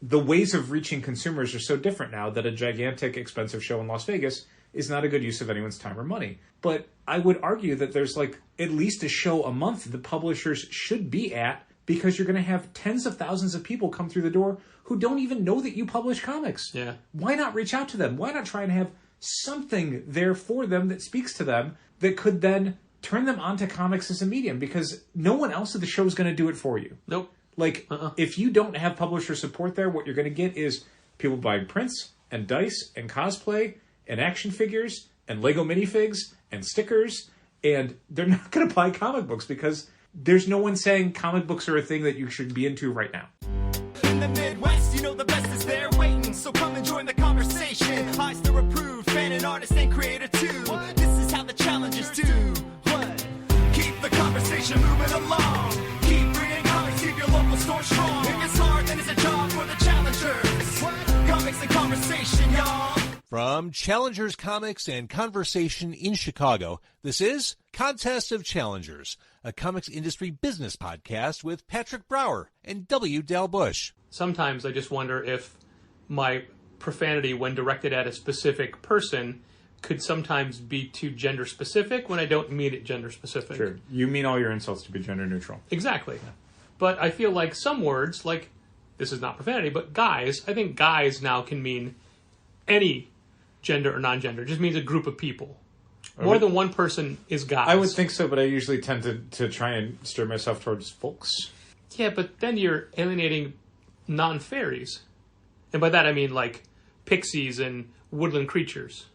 the ways of reaching consumers are so different now that a gigantic, expensive show in Las Vegas is not a good use of anyone's time or money. But I would argue that there's like at least a show a month the publishers should be at, because you're going to have tens of thousands of people come through the door who don't even know that you publish comics. Yeah. Why not reach out to them? Why not try and have something there for them that speaks to them that could then turn them onto comics as a medium? Because no one else at the show is going to do it for you. Nope. Like, if you don't have publisher support there, what you're going to get is people buying prints and dice and cosplay and action figures and Lego minifigs and stickers, and they're not going to buy comic books because there's no one saying comic books are a thing that you should be into right now. In the Midwest, you know the best is there waiting, so come and join the conversation. Eyes to approve, fan and artist and creator too. This is how the challengers do. What? Keep the conversation moving along. Keep reading comics, keep your local store strong. If it's hard, then it's a job for the challengers. Comics and conversation, y'all. From Challengers Comics and Conversation in Chicago, this is Contest of Challengers, a comics industry business podcast with Patrick Brower and W. Dal Bush. Sometimes I just wonder if my profanity, when directed at a specific person, could sometimes be too gender specific when I don't mean it gender specific. Sure. You mean all your insults to be gender neutral. Exactly. Yeah. But I feel like some words, like, this is not profanity, but guys, I think guys now can mean any gender or non-gender. It just means a group of people. More than one person is guys. I would think so, but I usually tend to try and steer myself towards folks. Yeah, but then you're alienating non-fairies. And by that I mean like pixies and woodland creatures.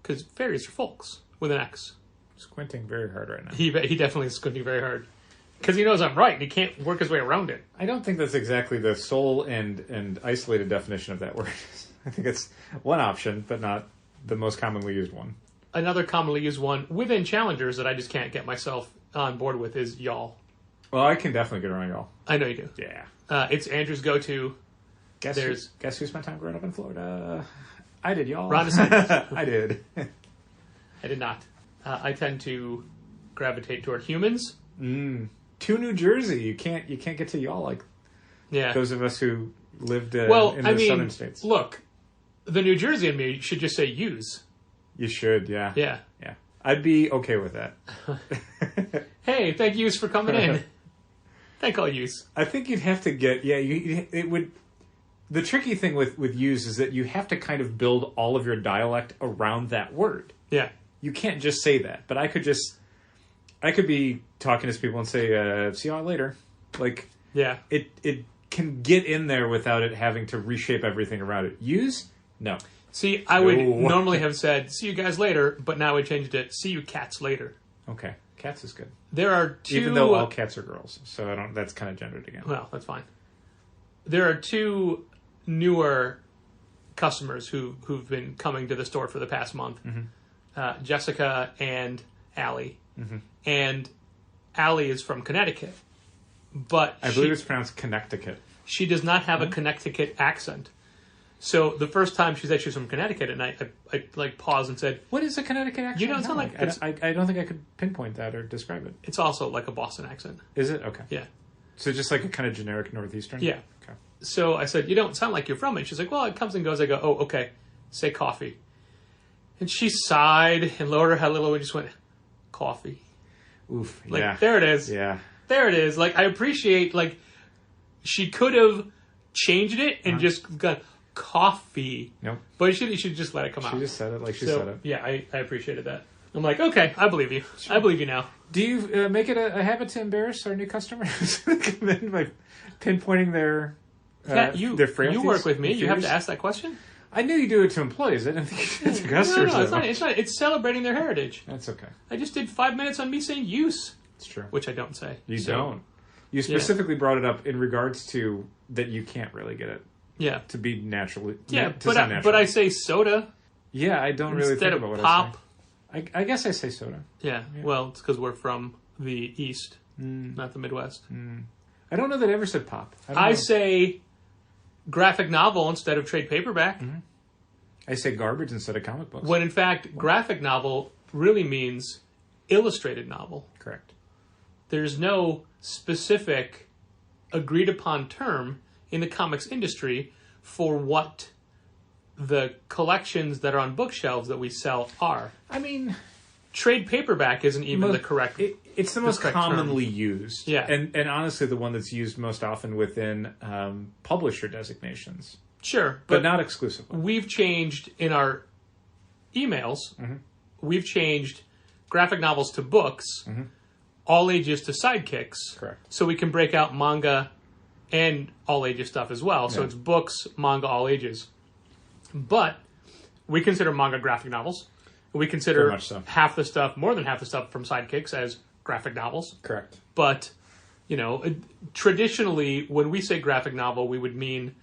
Because fairies are folks with an X. Squinting very hard right now. He definitely is squinting very hard. Because he knows I'm right and he can't work his way around it. I don't think that's exactly the sole and isolated definition of that word. I think it's one option, but not the most commonly used one. Another commonly used one within challengers that I just can't get myself on board with is y'all. Well, I can definitely get around y'all. I know you do. Yeah. It's Andrew's go-to. Guess who spent time growing up in Florida? I did, y'all. Ron DeSantis. I did. I did not. I tend to gravitate toward humans. To New Jersey. You can't get to y'all like those of us who lived in the southern states. Look, the New Jersey in me should just say use. You should, yeah. Yeah. Yeah. I'd be okay with that. Hey, thank yous for coming in. Thank all yous. I think you'd have to get, it would, the tricky thing with use is that you have to kind of build all of your dialect around that word. Yeah. You can't just say that, but I could be talking to people and say, see y'all later. Like, yeah. It can get in there without it having to reshape everything around it. Use? No. See, I would normally have said, see you guys later, but now I changed it, see you cats later. Okay. Cats is good. There are two... Even though all cats are girls, so that's kind of gendered again. Well, that's fine. There are two newer customers who've been coming to the store for the past month. Mm-hmm. Jessica and Allie. Mm-hmm. And Allie is from Connecticut. But I believe it's pronounced Connecticut. She does not have a Connecticut accent. So the first time she said she was from Connecticut, and I like paused and said, "What is a Connecticut accent?" You don't sound like I don't think I could pinpoint that or describe it. It's also like a Boston accent. Is it? Okay. Yeah. So just like a kind of generic Northeastern? Yeah. Okay. So I said, you don't sound like you're from it. She's like, well, it comes and goes. I go, oh, okay. Say coffee. And she sighed and lowered her head a little and just went, coffee. Oof, like, yeah. There it is. Yeah. There it is. Like, I appreciate, like, she could have changed it and just gone, coffee. Nope. But she should just let it come out. She just said it like she said it. Yeah, I appreciated that. I'm like, okay, I believe you. Sure. I believe you now. Do you make it a habit to embarrass our new customers by pinpointing their frailties? You work with me. You have to ask that question. I knew you do it to employees. I didn't think you did it to customers. No, it's not. It's celebrating their heritage. That's okay. I just did 5 minutes on me saying use. It's true. Which I don't say. You don't. You specifically brought it up in regards to that you can't really get it. Yeah. To be naturally. Yeah, but I say soda. Yeah, I don't really think about what pop. I say. I guess I say soda. Yeah. Well, it's because we're from the East, not the Midwest. I don't know that I ever said pop. I say graphic novel instead of trade paperback. Mm-hmm. I say garbage instead of comic books. When in fact, graphic novel really means illustrated novel. Correct. There's no specific agreed upon term in the comics industry for what the collections that are on bookshelves that we sell are. I mean, trade paperback isn't even the correct. It's the most commonly used. Yeah. And honestly, the one that's used most often within publisher designations. Sure. But not exclusively. We've changed in our emails, we've changed graphic novels to books, all ages to sidekicks. Correct. So we can break out manga and all ages stuff as well. So it's books, manga, all ages. But we consider manga graphic novels. We consider Very much so. half the stuff, more than half the stuff from sidekicks as graphic novels. Correct. But, you know, traditionally, when we say graphic novel, we would mean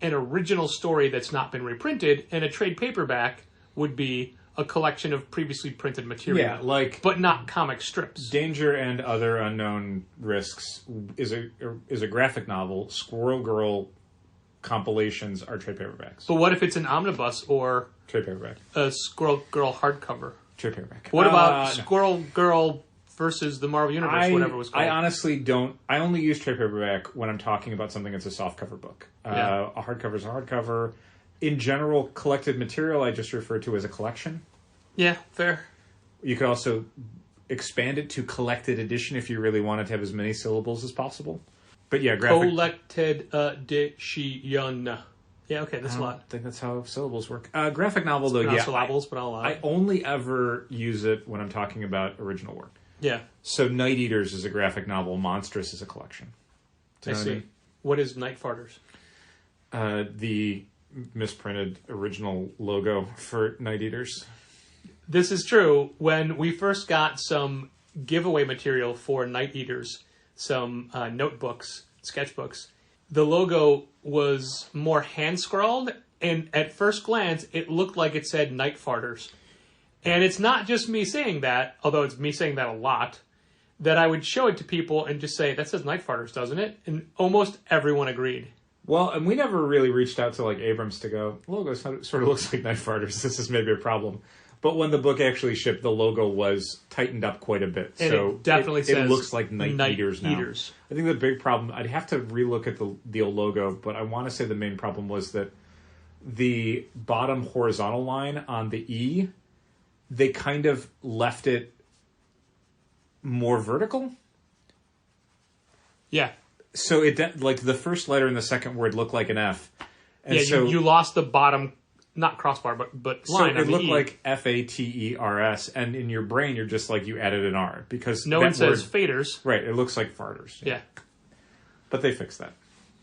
an original story that's not been reprinted, and a trade paperback would be a collection of previously printed material. Yeah, like... But not comic strips. Danger and Other Unknown Risks is a graphic novel. Squirrel Girl compilations are trade paperbacks. But what if it's an omnibus or Trade paperback. a Squirrel Girl hardcover? Trade paperback. What about No. Squirrel Girl versus the Marvel Universe, whatever it was called? I honestly don't. I only use trade paperback when I'm talking about something that's a softcover book. Yeah. A hardcover is a hardcover. In general, collected material I just refer to as a collection. Yeah, fair. You could also expand it to collected edition if you really wanted to have as many syllables as possible. But yeah, graphic... Collected edition. Yeah, okay, that's a I lot. don't think that's how syllables work. Graphic novel, though, Not yeah. syllables, but I'll allow I it. only ever use it when I'm talking about original work. Yeah, So Night Eaters is a graphic novel. Monstrous is a collection. Do I you know see. What is Night Farters? what I mean? The misprinted original logo for Night Eaters. This is true. When we first got some giveaway material for Night Eaters, some notebooks, sketchbooks, the logo was more hand-scrawled, and at first glance, it looked like it said Night Farters. And it's not just me saying that, although it's me saying that a lot, that I would show it to people and just say, that says Night Farters, doesn't it? And almost everyone agreed. Well, and we never really reached out to like Abrams to go, logo sort of looks like Night Farters. This is maybe a problem. But when the book actually shipped, the logo was tightened up quite a bit. And so it definitely says it looks like Night Eaters now. Eaters. I think the big problem, I'd have to relook at the old logo, but I want to say the main problem was that the bottom horizontal line on the E, they kind of left it more vertical. Yeah. So it like the first letter in the second word looked like an F. And Yeah, so, you lost the bottom, not crossbar, but so line on it the looked E. like Faters, and in your brain you're just like you added an R because No that one says word, faders. right. It looks like farters. Yeah. But they fixed that.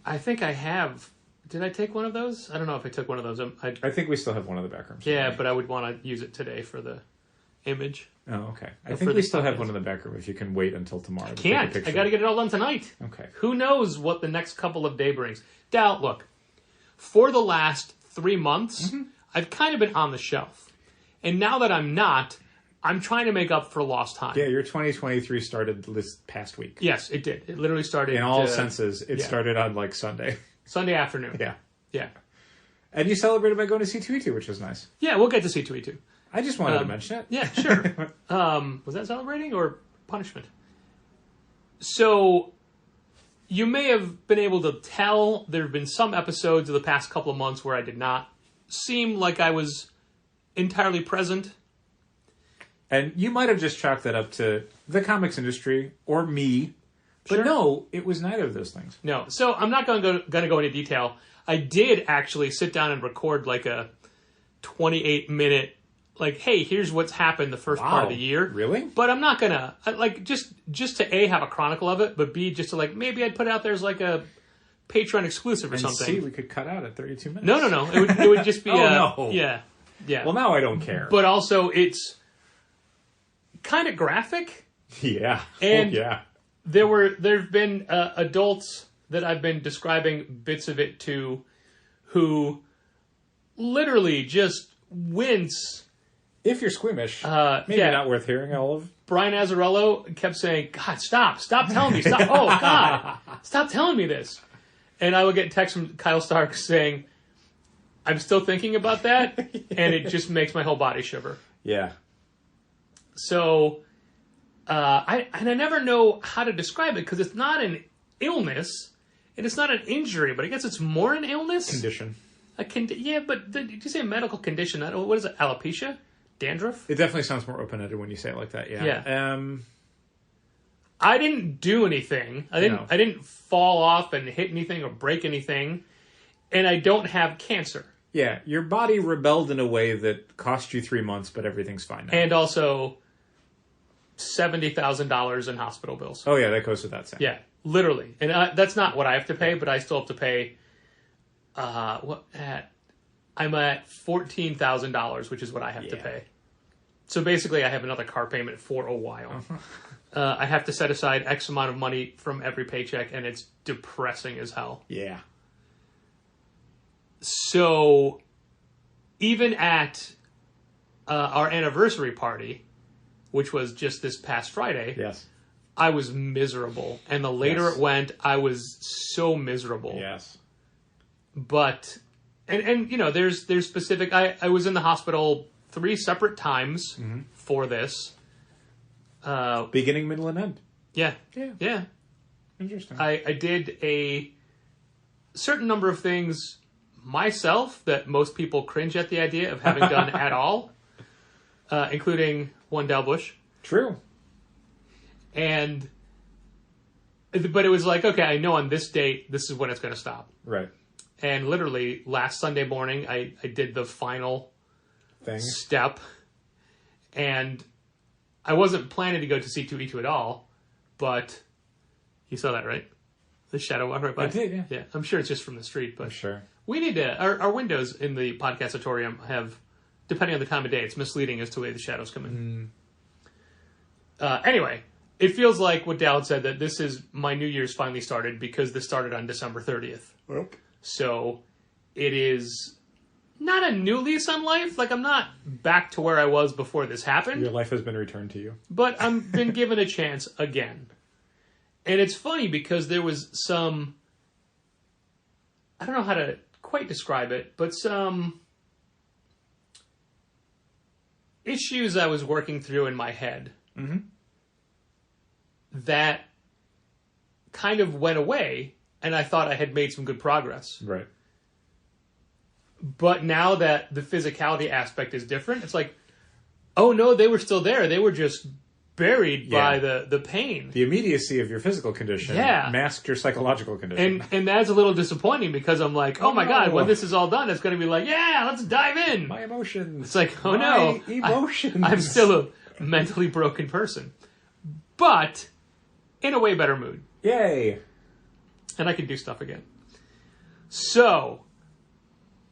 I think I have. Did I take one of those? I don't know if I took one of those. I think we still have one of the backrooms. Yeah, but I would want to use it today for the image. Oh, okay. I for think we the still have podcast. one in the backroom if you can wait until tomorrow. to take a Can't. I picture. got to get it all done tonight. Okay. Who knows what the next couple of days brings? Dal, look, for the last 3 months, I've kind of been on the shelf. And now that I'm not, I'm trying to make up for lost time. Yeah, your 2023 started this past week. Yes, it did. It literally started... In all senses, it yeah. started on like Sunday. Sunday afternoon. Yeah. Yeah. And you celebrated by going to C2E2, which was nice. Yeah, we'll get to C2E2. I just wanted to mention it. Yeah, sure. Was that celebrating or punishment? So, you may have been able to tell there have been some episodes of the past couple of months where I did not seem like I was entirely present. And you might have just chalked that up to the comics industry or me. But Sure. no, it was neither of those things. No, so I'm not going to go into detail. I did actually sit down and record like a 28-minute, like, hey, here's what's happened the first part of the year. Really? But I'm not gonna like just to A, have a chronicle of it, but B, just to like maybe I'd put it out there as like a Patreon exclusive or And something. see, we could cut out at 32 minutes. No. It would just be Oh, no. Yeah. Well, now I don't care. But also it's kind of graphic. yeah. And- yeah. There've been adults that I've been describing bits of it to who literally just wince. If you're squeamish, maybe yeah. not worth hearing all of. Brian Azzarello kept saying, God, stop telling me, stop, oh, God, stop telling me this. And I would get texts from Kyle Stark saying, I'm still thinking about that, and it just makes my whole body shiver. Yeah. So, I never know how to describe it, because it's not an illness, and it's not an injury, but I guess it's more an illness. Condition. Yeah, but did you say a medical condition? What is it? Alopecia? Dandruff? It definitely sounds more open-ended when you say it like that. Yeah. I didn't do anything. I didn't fall off and hit anything or break anything, and I don't have cancer. Yeah, your body rebelled in a way that cost you 3 months, but everything's fine now. And also $70,000 in hospital bills. Oh yeah, that goes without saying. Yeah, literally. And that's not what I have to pay, but I still have to pay. I'm at $14,000, which is what I have to pay. So basically, I have another car payment for a while. I have to set aside X amount of money from every paycheck, and it's depressing as hell. Yeah. So, even at our anniversary party, which was just this past Friday, Yes. I was miserable. And the later it went, I was so miserable. Yes. But, and you know, there's specific, I was in the hospital 3 separate times for this. Beginning, middle, and end. Yeah. Yeah. Yeah. Interesting. I did a certain number of things myself that most people cringe at the idea of having done at all, including one Del Bush. True. But it was like, okay, I know on this date, this is when it's going to stop. Right. And literally last Sunday morning, I did the final step, and I wasn't planning to go to C2E2 at all, but you saw that, right? The shadow walk right by. I did, yeah. Yeah, I'm sure it's just from the street, but I'm sure. We need to. Our windows in the podcastatorium have, depending on the time of day, it's misleading as to the way the shadows come in. Anyway, it feels like what Dal said, that this is my New Year's finally started, because this started on December 30th. Yep. So it is not a new lease on life. Like, I'm not back to where I was before this happened. Your life has been returned to you. But I've been given a chance again. And it's funny because there was some, I don't know how to quite describe it, but some issues I was working through in my head that kind of went away, and I thought I had made some good progress. Right. But now that the physicality aspect is different, it's like, oh no, they were still there. They were just buried by the pain. The immediacy of your physical condition masked your psychological condition. And that's a little disappointing, because I'm like, oh my God, when this is all done, it's going to be like, yeah, let's dive in. My emotions. It's like, oh no. Emotions. I'm still a mentally broken person. But in a way better mood. Yay. And I can do stuff again. So,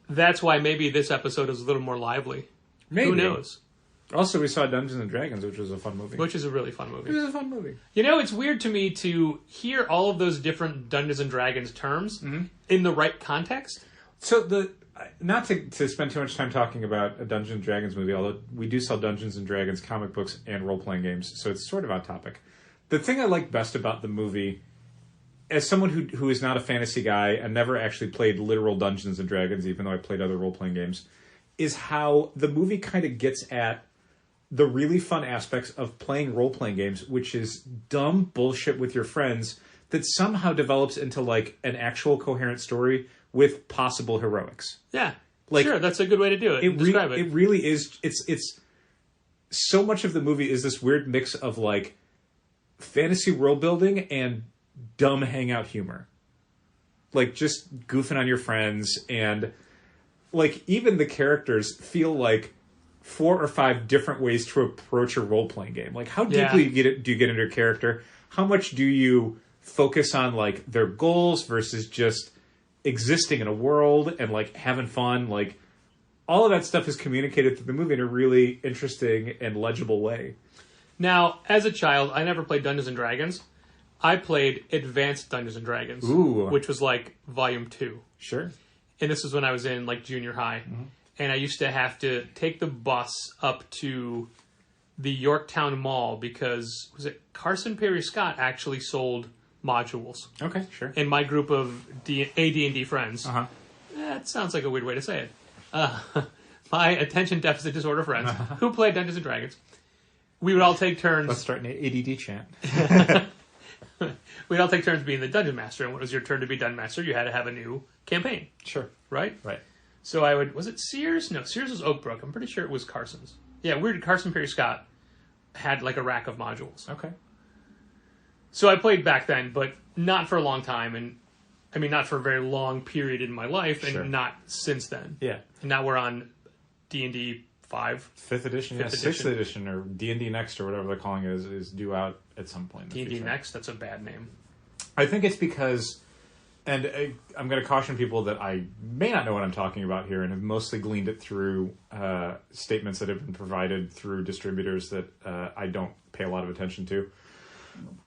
that's why maybe this episode is a little more lively. Maybe. Who knows? Also, we saw Dungeons and Dragons, which was a fun movie. Which is a really fun movie. It was a fun movie. You know, it's weird to me to hear all of those different Dungeons and Dragons terms in the right context. So, not to spend too much time talking about a Dungeons and Dragons movie, although we do sell Dungeons and Dragons comic books and role-playing games, so it's sort of on topic. The thing I like best about the movie, as someone who is not a fantasy guy and never actually played literal Dungeons and Dragons, even though I played other role-playing games, is how the movie kind of gets at the really fun aspects of playing role-playing games, which is dumb bullshit with your friends that somehow develops into, like, an actual coherent story with possible heroics. Yeah, like, sure, that's a good way to do it. Describe it. It really is. It's so much of the movie is this weird mix of, like, fantasy world building and dumb hangout humor. Like, just goofing on your friends, and, like, even the characters feel like 4 or 5 different ways to approach a role-playing game. Like, how deeply do you get into a character? How much do you focus on, like, their goals versus just existing in a world and, like, having fun? Like, all of that stuff is communicated through the movie in a really interesting and legible way. Now, as a child, I never played Dungeons and Dragons. I played Advanced Dungeons and Dragons, which was like Volume 2. Sure. And this was when I was in, like, junior high. And I used to have to take the bus up to the Yorktown Mall because, was it Carson Perry Scott actually sold modules. Okay, sure. And my group of AD&D friends, that sounds like a weird way to say it, my attention deficit disorder friends who played Dungeons & Dragons, we would all take turns. Let's start an ADD chant. We'd all take turns being the Dungeon Master, and when it was your turn to be Dungeon Master, you had to have a new campaign. Sure. Right? Right. So I would... Was it Sears? No, Sears was Oak Brook. I'm pretty sure it was Carson's. Yeah, weird. Carson Perry Scott had like a rack of modules. Okay. So I played back then, but not for a long time, and I mean not for a very long period in my life, and Sure. not since then. Yeah. And now we're on D&D 5. 5th edition, Fifth 6th edition, or D&D Next, or whatever they're calling it, is due out at some point in the D&D future. Next, that's a bad name. I think it's because, and I'm going to caution people that I may not know what I'm talking about here, and have mostly gleaned it through statements that have been provided through distributors that I don't pay a lot of attention to.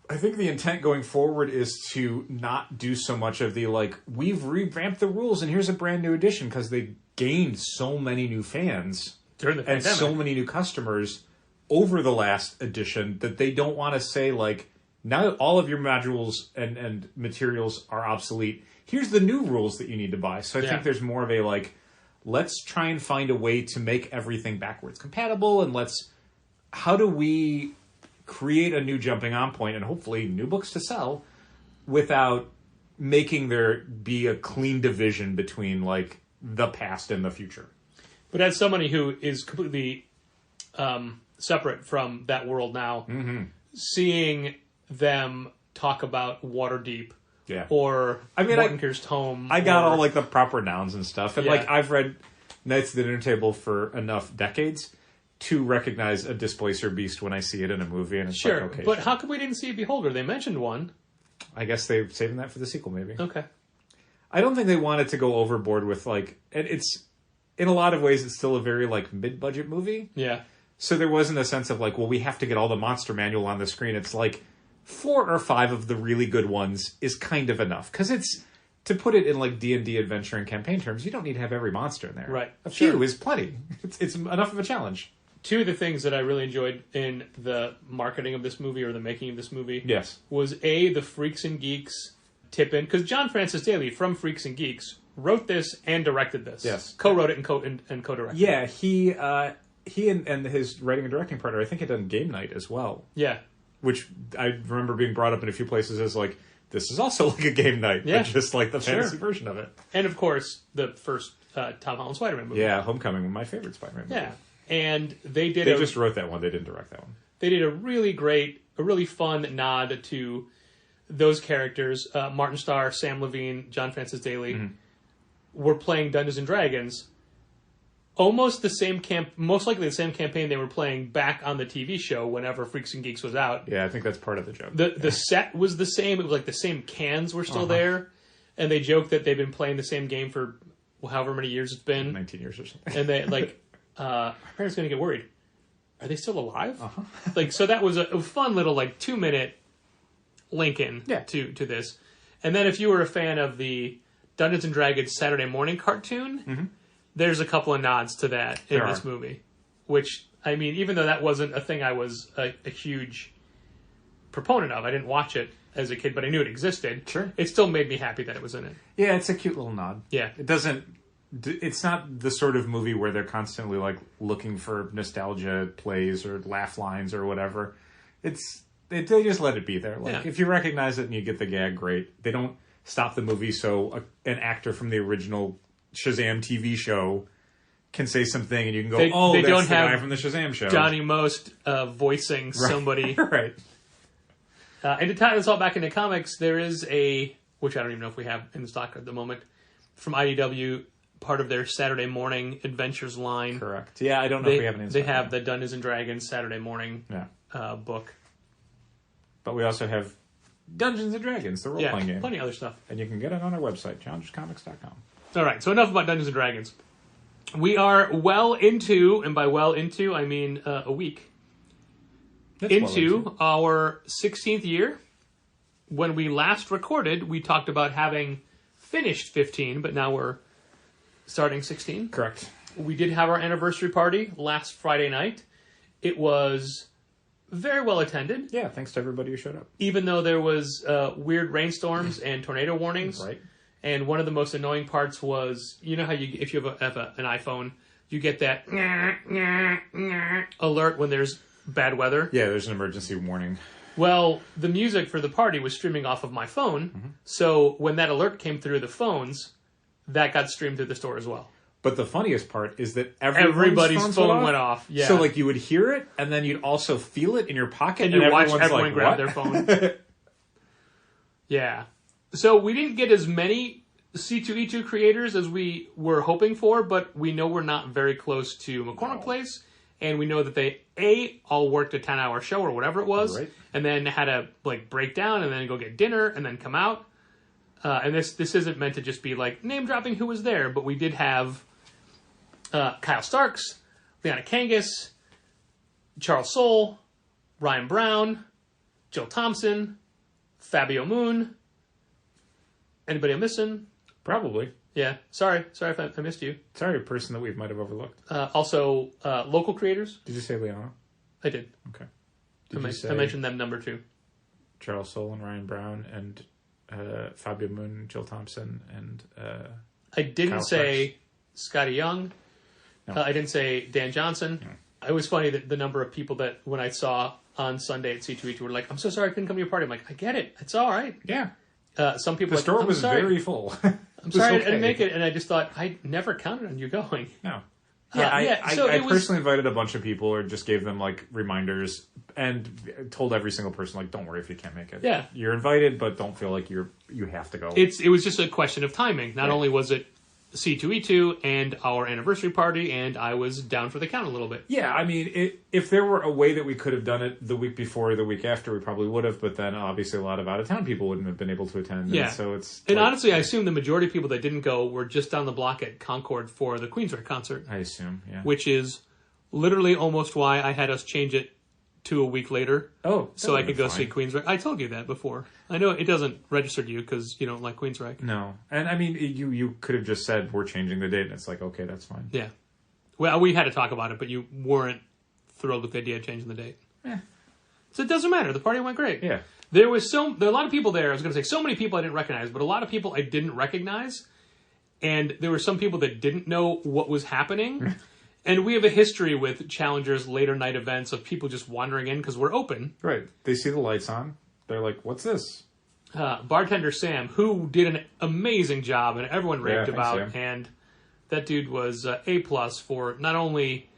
I think the intent going forward is to not do so much of the, like, we've revamped the rules and here's a brand new edition, because they gained so many new fans During the and pandemic. so many new customers over the last edition that they don't want to say, like, now all of your modules and materials are obsolete. Here's the new rules that you need to buy. So I think there's more of a, like, let's try and find a way to make everything backwards compatible, and how do we create a new jumping on point and hopefully new books to sell without making there be a clean division between, like, the past and the future. But as somebody who is completely separate from that world now, seeing them talk about Waterdeep or Mordenka's Tome... I got all, like, the proper nouns and stuff. And, Yeah. like, I've read Knights of the Dinner Table for enough decades to recognize a Displacer Beast when I see it in a movie. And it's Sure, like, okay. but how come we didn't see a Beholder? They mentioned one. I guess they're saving that for the sequel, maybe. Okay. I don't think they wanted to go overboard with, like... And it's... In a lot of ways, it's still a very, like, mid-budget movie. Yeah. So there wasn't a sense of, like, well, we have to get all the monster manual on the screen. It's like 4 or 5 of the really good ones is kind of enough. Because it's... To put it in, like, D&D adventure and campaign terms, you don't need to have every monster in there. Right. A few Sure. is plenty. It's enough of a challenge. Two of the things that I really enjoyed in the marketing of this movie, or the making of this movie, Yes. was A, the Freaks and Geeks tip-in. Because John Francis Daley from Freaks and Geeks wrote this and directed this. Yes. Co-wrote it and co-directed it. Yeah, he and his writing and directing partner, I think, had done Game Night as well. Yeah. Which I remember being brought up in a few places as, like, this is also like a Game Night, Yeah. but just like the fantasy Sure. version of it. And, of course, the first Tom Holland Spider-Man movie. Yeah, Homecoming, one of my favorite Spider-Man movies. Yeah. And they did They just wrote that one. They didn't direct that one. They did a really great, a really fun nod to those characters. Martin Starr, Sam Levine, John Francis Daley were playing Dungeons and Dragons. Almost the same most likely the same campaign they were playing back on the TV show whenever Freaks and Geeks was out. Yeah, I think that's part of the joke. The set was the same. It was like the same cans were still there, and they joked that they've been playing the same game for however many years it's been. 19 years or something. And they like, our parents going to get worried. Are they still alive? Like, so that was a fun little, like, 2-minute link in to this. And then if you were a fan of the Dungeons and Dragons Saturday morning cartoon, there's a couple of nods to that in this movie. Which, I mean, even though that wasn't a thing I was a huge proponent of, I didn't watch it as a kid, but I knew it existed. Sure. It still made me happy that it was in it. Yeah, it's a cute little nod. Yeah. It doesn't... It's not the sort of movie where they're constantly, like, looking for nostalgia plays or laugh lines or whatever. They just let it be there. Like, if you recognize it and you get the gag, great. They don't stop the movie so an actor from the original Shazam TV show can say something and you can go, they that's don't the have guy from the Shazam show. Johnny Most voicing somebody. Right. And to tie this all back into comics, there is which I don't even know if we have in stock at the moment, from IDW, part of their Saturday morning adventures line. Correct. Yeah, I don't know if we have any in They stock have now. the Dungeons and Dragons Saturday morning book. But we also have Dungeons and Dragons, the role-playing game. Plenty of other stuff. And you can get it on our website, challengerscomics.com. All right, so enough about Dungeons and Dragons. We are well into, and by well into, I mean a week, into our 16th year. When we last recorded, we talked about having finished 15, but now we're starting 16. Correct. We did have our anniversary party last Friday night. It was very well attended. Yeah, thanks to everybody who showed up. Even though there was weird rainstorms and tornado warnings. Right. And one of the most annoying parts was, you know how if you have an iPhone, you get that alert when there's bad weather? Yeah, there's an emergency warning. Well, the music for the party was streaming off of my phone, so when that alert came through the phones, that got streamed through the store as well. But the funniest part is that Everybody's phone went off. Yeah. So like you would hear it, and then you'd also feel it in your pocket, and you watch everyone's everyone like, grab what? their phone. Yeah. So we didn't get as many C2E2 creators as we were hoping for, but we know we're not very close to McCormick Place, and we know that they all worked a 10-hour show or whatever it was, Right. and then had to like break down and then go get dinner and then come out. And this isn't meant to just be like name dropping who was there, but we did have Kyle Starks, Liana Kangas, Charles Soule, Ryan Brown, Jill Thompson, Fabio Moon. Anybody I'm missing? Probably. Yeah. Sorry if I missed you. Sorry, a person that we might have overlooked. Also, local creators. Did you say Liana? I did. Okay. I mentioned them number 2. Charles Soule and Ryan Brown and Fabio Moon, Jill Thompson, and I didn't Kyle say Scotty Young. No. I didn't say Dan Johnson. No. It was funny that the number of people that when I saw on Sunday at C2E2 were like, "I'm so sorry I couldn't come to your party." I'm like, "I get it. It's all right." Yeah. Some people The store was sorry. very full. I'm sorry I didn't make it, and I just thought I never counted on you going. No. I personally invited a bunch of people, or just gave them like reminders, and told every single person like, "Don't worry if you can't make it. Yeah. You're invited, but don't feel like you have to go." It was just a question of timing. Not only was it C2E2 and our anniversary party, and I was down for the count a little bit. Yeah, I mean, if there were a way that we could have done it the week before or the week after, we probably would have, but then obviously a lot of out-of-town people wouldn't have been able to attend. Yeah. And so it's... And honestly, I assume the majority of people that didn't go were just down the block at Concord for the Queensrÿche concert. I assume, yeah. Which is literally almost why I had us change it to a week later. Oh, so I could go see Queensrÿche. I told you that before. I know it doesn't register to you because you don't like Queensrÿche. No. And I mean, you could have just said, we're changing the date, and it's like, okay, that's fine. Yeah. Well, we had to talk about it, but you weren't thrilled with the idea of changing the date. Yeah. So it doesn't matter. The party went great. Yeah. There were a lot of people there. I was going to say so many people I didn't recognize, but a lot of people I didn't recognize. And there were some people that didn't know what was happening. And we have a history with Challengers later night events of people just wandering in because we're open. Right. They see the lights on. They're like, what's this? Bartender Sam, who did an amazing job and everyone raved about. Thanks, Sam. And that dude was A+ for not only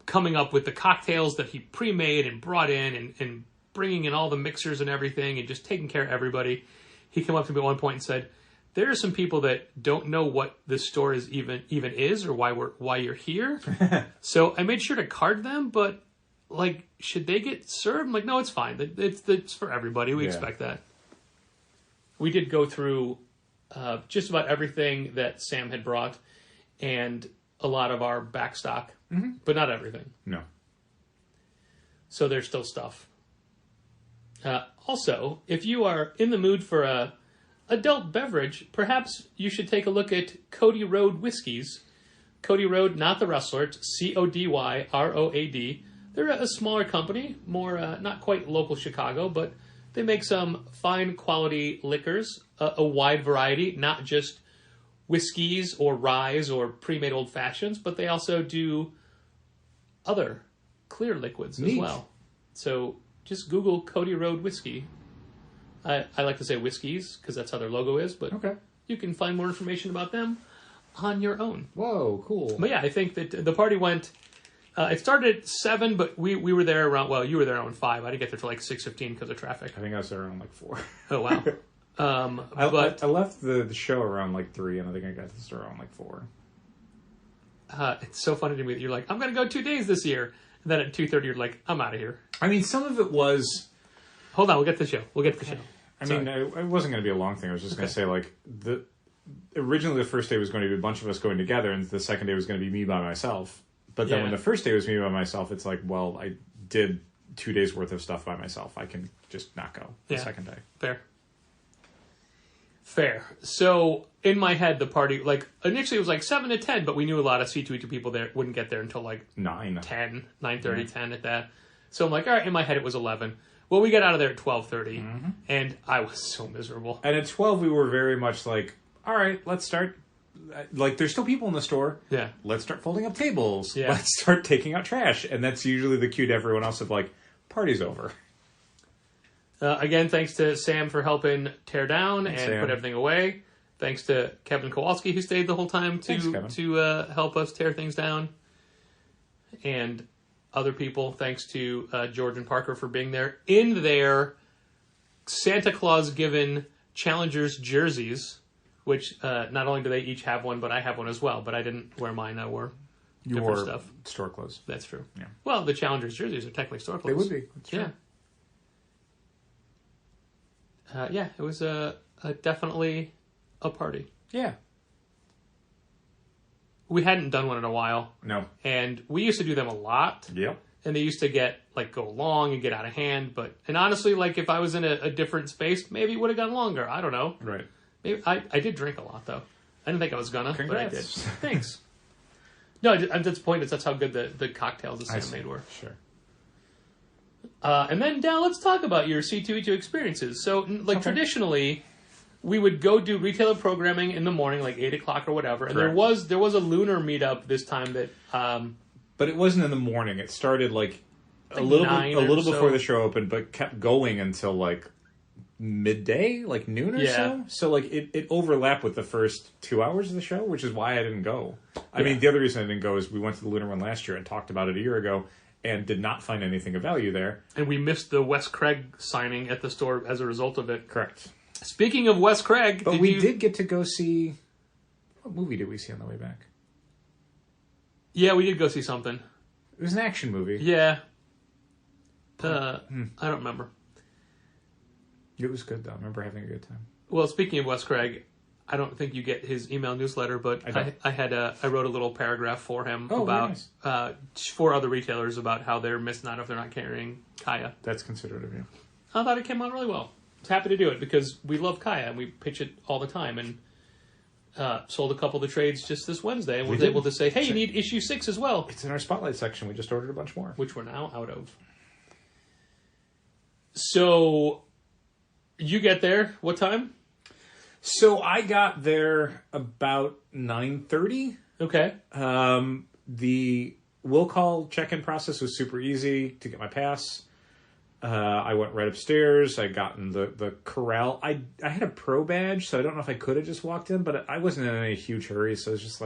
coming up with the cocktails that he pre-made and brought in and bringing in all the mixers and everything and just taking care of everybody. He came up to me at one point and said, there are some people that don't know what this store is even is or why you're here. So I made sure to card them, but like, should they get served? I'm like, no, it's fine. It's for everybody. We expect that. We did go through just about everything that Sam had brought and a lot of our back stock, but not everything. No. So there's still stuff. Also, if you are in the mood for a adult beverage, perhaps you should take a look at Cody Road Whiskeys. Cody Road, not the wrestler, it's CODYROAD. They're a smaller company, more not quite local Chicago, but they make some fine quality liquors, a wide variety, not just whiskeys or ryes or pre-made old fashions, but they also do other clear liquids as well. So just Google Cody Road Whiskey. I like to say whiskeys because that's how their logo is, but you can find more information about them on your own. Whoa, cool. But yeah, I think that the party went... it started at 7, but we were there around... Well, you were there around 5. I didn't get there till like 6:15 because of traffic. I think I was there around like 4. Oh, wow. I left the show around like 3, and I think I got to the store around like 4. It's so funny to me that you're like, I'm going to go 2 days this year. And then at 2:30, you're like, I'm out of here. I mean, some of it was... Hold on, we'll get to the show. I mean, it wasn't going to be a long thing. I was just going to say, like, originally the first day was going to be a bunch of us going together, and the second day was going to be me by myself. But then when the first day was me by myself, it's like, well, I did 2 days worth of stuff by myself. I can just not go the second day. Fair. So in my head, the party, like, initially it was like 7 to 10, but we knew a lot of C2E2 people there wouldn't get there until like 9:30, 10 at that. So I'm like, all right, in my head it was 11. Well, we got out of there at 12:30, and I was so miserable. And at 12, we were very much like, all right, let's start. Like, there's still people in the store. Yeah. Let's start folding up tables. Yeah. Let's start taking out trash. And that's usually the cue to everyone else of like, party's over. Again, thanks to Sam for helping tear down and Sam. put everything away. Thanks to Kevin Kowalski, who stayed the whole time to help us tear things down. And other people, thanks to George and Parker for being there in their Santa Claus-given Challengers jerseys, which not only do they each have one, but I have one as well. But I didn't wear mine. I wore different stuff. Store clothes. That's true. Yeah. Well, the Challengers jerseys are technically store clothes. They would be. That's true. Yeah. It was definitely a party. Yeah. We hadn't done one in a while. No. And we used to do them a lot. Yep. And they used to go long and get out of hand. And honestly, if I was in a different space, maybe it would have gone longer. I don't know. Right. Maybe I did drink a lot, though. I didn't think I was gonna, Congrats. but I did. Thanks. No, I'm disappointed. That's how good the cocktails that Sam made were. Sure. And then, Dal, let's talk about your C2E2 experiences. So, traditionally, we would go do retailer programming in the morning, 8 o'clock or whatever. And Correct. there was a lunar meetup this time that... but it wasn't in the morning. It started, a little before the show opened, but kept going until, midday, noon or so. So, it overlapped with the first 2 hours of the show, which is why I didn't go. I mean, the other reason I didn't go is we went to the lunar one last year and talked about it a year ago and did not find anything of value there. And we missed the Wes Craig signing at the store as a result of it. Correct. Speaking of Wes Craig... But we did get to go see... What movie did we see on the way back? Yeah, we did go see something. It was an action movie. Yeah. I don't remember. It was good, though. I remember having a good time. Well, speaking of Wes Craig, I don't think you get his email newsletter, but I wrote a little paragraph for him about 4 other retailers about how they're missing out if they're not carrying Kaya. That's considerate of you. I thought it came out really well. I was happy to do it because we love Kaya and we pitch it all the time, and sold a couple of the trades just this Wednesday and was able to say, hey, you need issue 6 as well. It's in our spotlight section. We just ordered a bunch more. Which we're now out of. So, you get there, what time? So I got there about 9:30. Okay. The will call check-in process was super easy to get my pass. I went right upstairs. I got in the corral. I had a pro badge, so I don't know if I could have just walked in, but I wasn't in any huge hurry, so it was just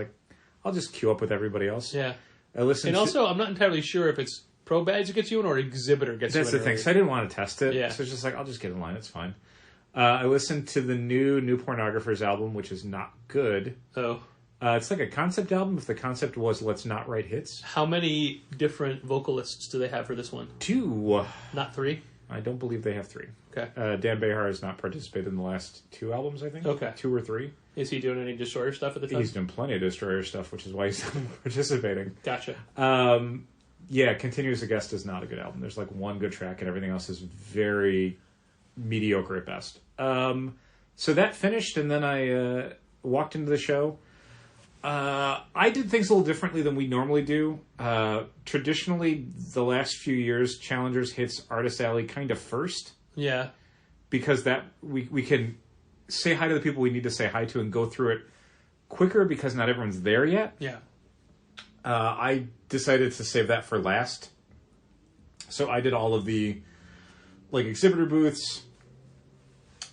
I'll just queue up with everybody else. Yeah. I listened. And also, I'm not entirely sure if it's pro badge that gets you in or exhibitor gets you in. That's the thing. So I didn't want to test it. Yeah. So it's just I'll just get in line. It's fine. I listened to the new Pornographers album, which is not good. Oh. It's like a concept album. If the concept was let's not write hits. How many different vocalists do they have for this one? 2. Not 3? I don't believe they have 3. Okay. Dan Behar has not participated in the last 2 albums, I think. Okay. 2 or 3. Is he doing any Destroyer stuff at the time? He's doing plenty of Destroyer stuff, which is why he's not participating. Gotcha. Yeah, Continuous a Guest is not a good album. There's one good track, and everything else is very mediocre at best. So that finished, and then I walked into the show. I did things a little differently than we normally do. Traditionally, the last few years, Challengers hits Artist Alley kind of first. Yeah. Because that we can say hi to the people we need to say hi to and go through it quicker because not everyone's there yet. Yeah. I decided to save that for last. So I did all of the exhibitor booths.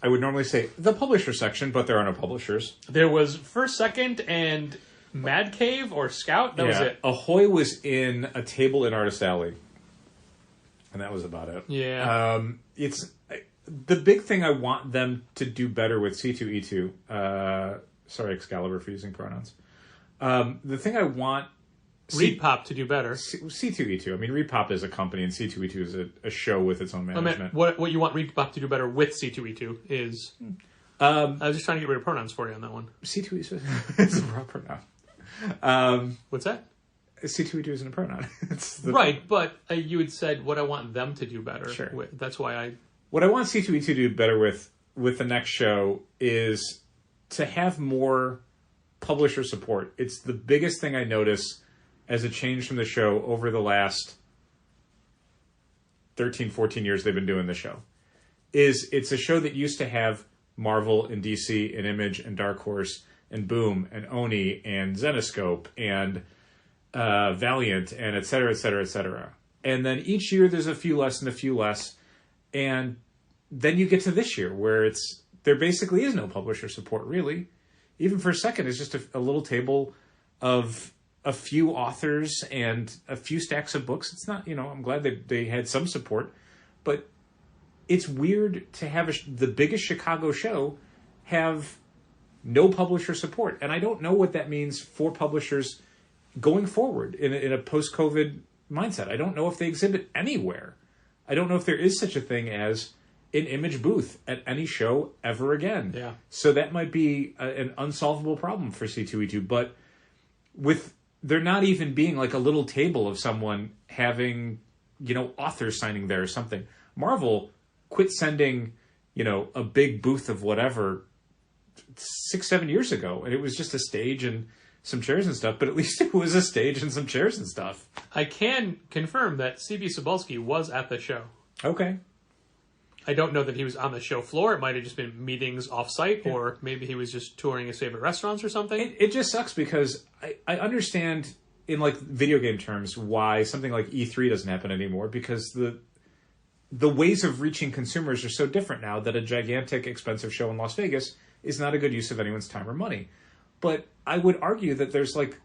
I would normally say the publisher section, but there are no publishers. There was First, Second, and Mad Cave or Scout. That was it. Ahoy was in a table in Artist Alley. And that was about it. Yeah. It's the big thing I want them to do better with C2E2. Sorry, Excalibur, for using pronouns. The thing I want Repop to do better. C2E2. I mean, Repop is a company, and C2E2 is a show with its own management. I mean, what you want Repop to do better with C2E2 is... I was just trying to get rid of pronouns for you on that one. C2E2 is a proper noun. What's that? C2E2 isn't a pronoun. Right, but you had said what I want them to do better. Sure. That's why I... What I want C2E2 to do better with the next show is to have more publisher support. It's the biggest thing I notice as a change from the show over the last 13, 14 years they've been doing the show. It's a show that used to have Marvel and DC and Image and Dark Horse and Boom and Oni and Zenoscope and Valiant and et cetera, et cetera, et cetera. And then each year there's a few less and a few less. And then you get to this year where there basically is no publisher support, really. even for a second, is just a little table of a few authors and a few stacks of books. It's not, I'm glad they had some support, but it's weird to have the biggest Chicago show have no publisher support. And I don't know what that means for publishers going forward in a post-COVID mindset. I don't know if they exhibit anywhere. I don't know if there is such a thing as an image booth at any show ever again. Yeah. So that might be an unsolvable problem for C2E2. But with there not even being like a little table of someone having, authors signing there or something. Marvel quit sending, a big booth of whatever 6-7 years ago. And it was just a stage and some chairs and stuff, but at least it was a stage and some chairs and stuff. I can confirm that C.B. Cebulski was at the show. Okay. I don't know that he was on the show floor. It might have just been meetings off-site, or maybe he was just touring his favorite restaurants or something. It just sucks because I understand in like video game terms why something like E3 doesn't happen anymore, because the ways of reaching consumers are so different now that a gigantic, expensive show in Las Vegas is not a good use of anyone's time or money. But I would argue that there's like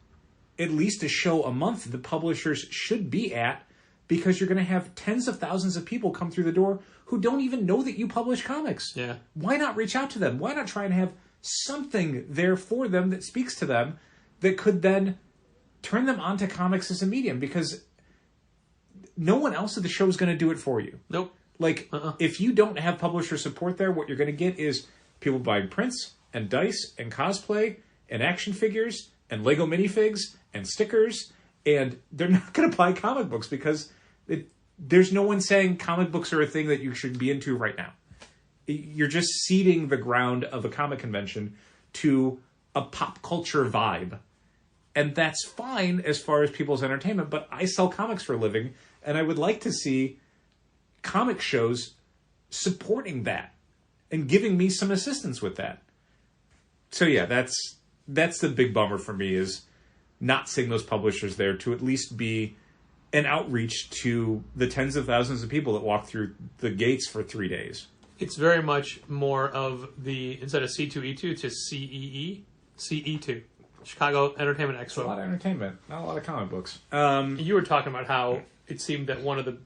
at least a show a month the publishers should be at, because you're going to have tens of thousands of people come through the door who don't even know that you publish comics. Yeah. Why not reach out to them? Why not try and have something there for them that speaks to them that could then turn them onto comics as a medium? Because no one else at the show is going to do it for you. Nope. Like, if you don't have publisher support there, what you're going to get is people buying prints and dice and cosplay and action figures and Lego minifigs and stickers, and they're not going to buy comic books because there's no one saying comic books are a thing that you should be into right now. You're just ceding the ground of a comic convention to a pop culture vibe. And that's fine as far as people's entertainment, but I sell comics for a living, and I would like to see comic shows supporting that and giving me some assistance with that. So yeah, that's the big bummer for me, is not seeing those publishers there to at least be an outreach to the tens of thousands of people that walk through the gates for 3 days. It's very much more of instead of C2E2 to CE2, Chicago Entertainment Expo. It's a lot of entertainment, not a lot of comic books. You were talking about how it seemed that one of the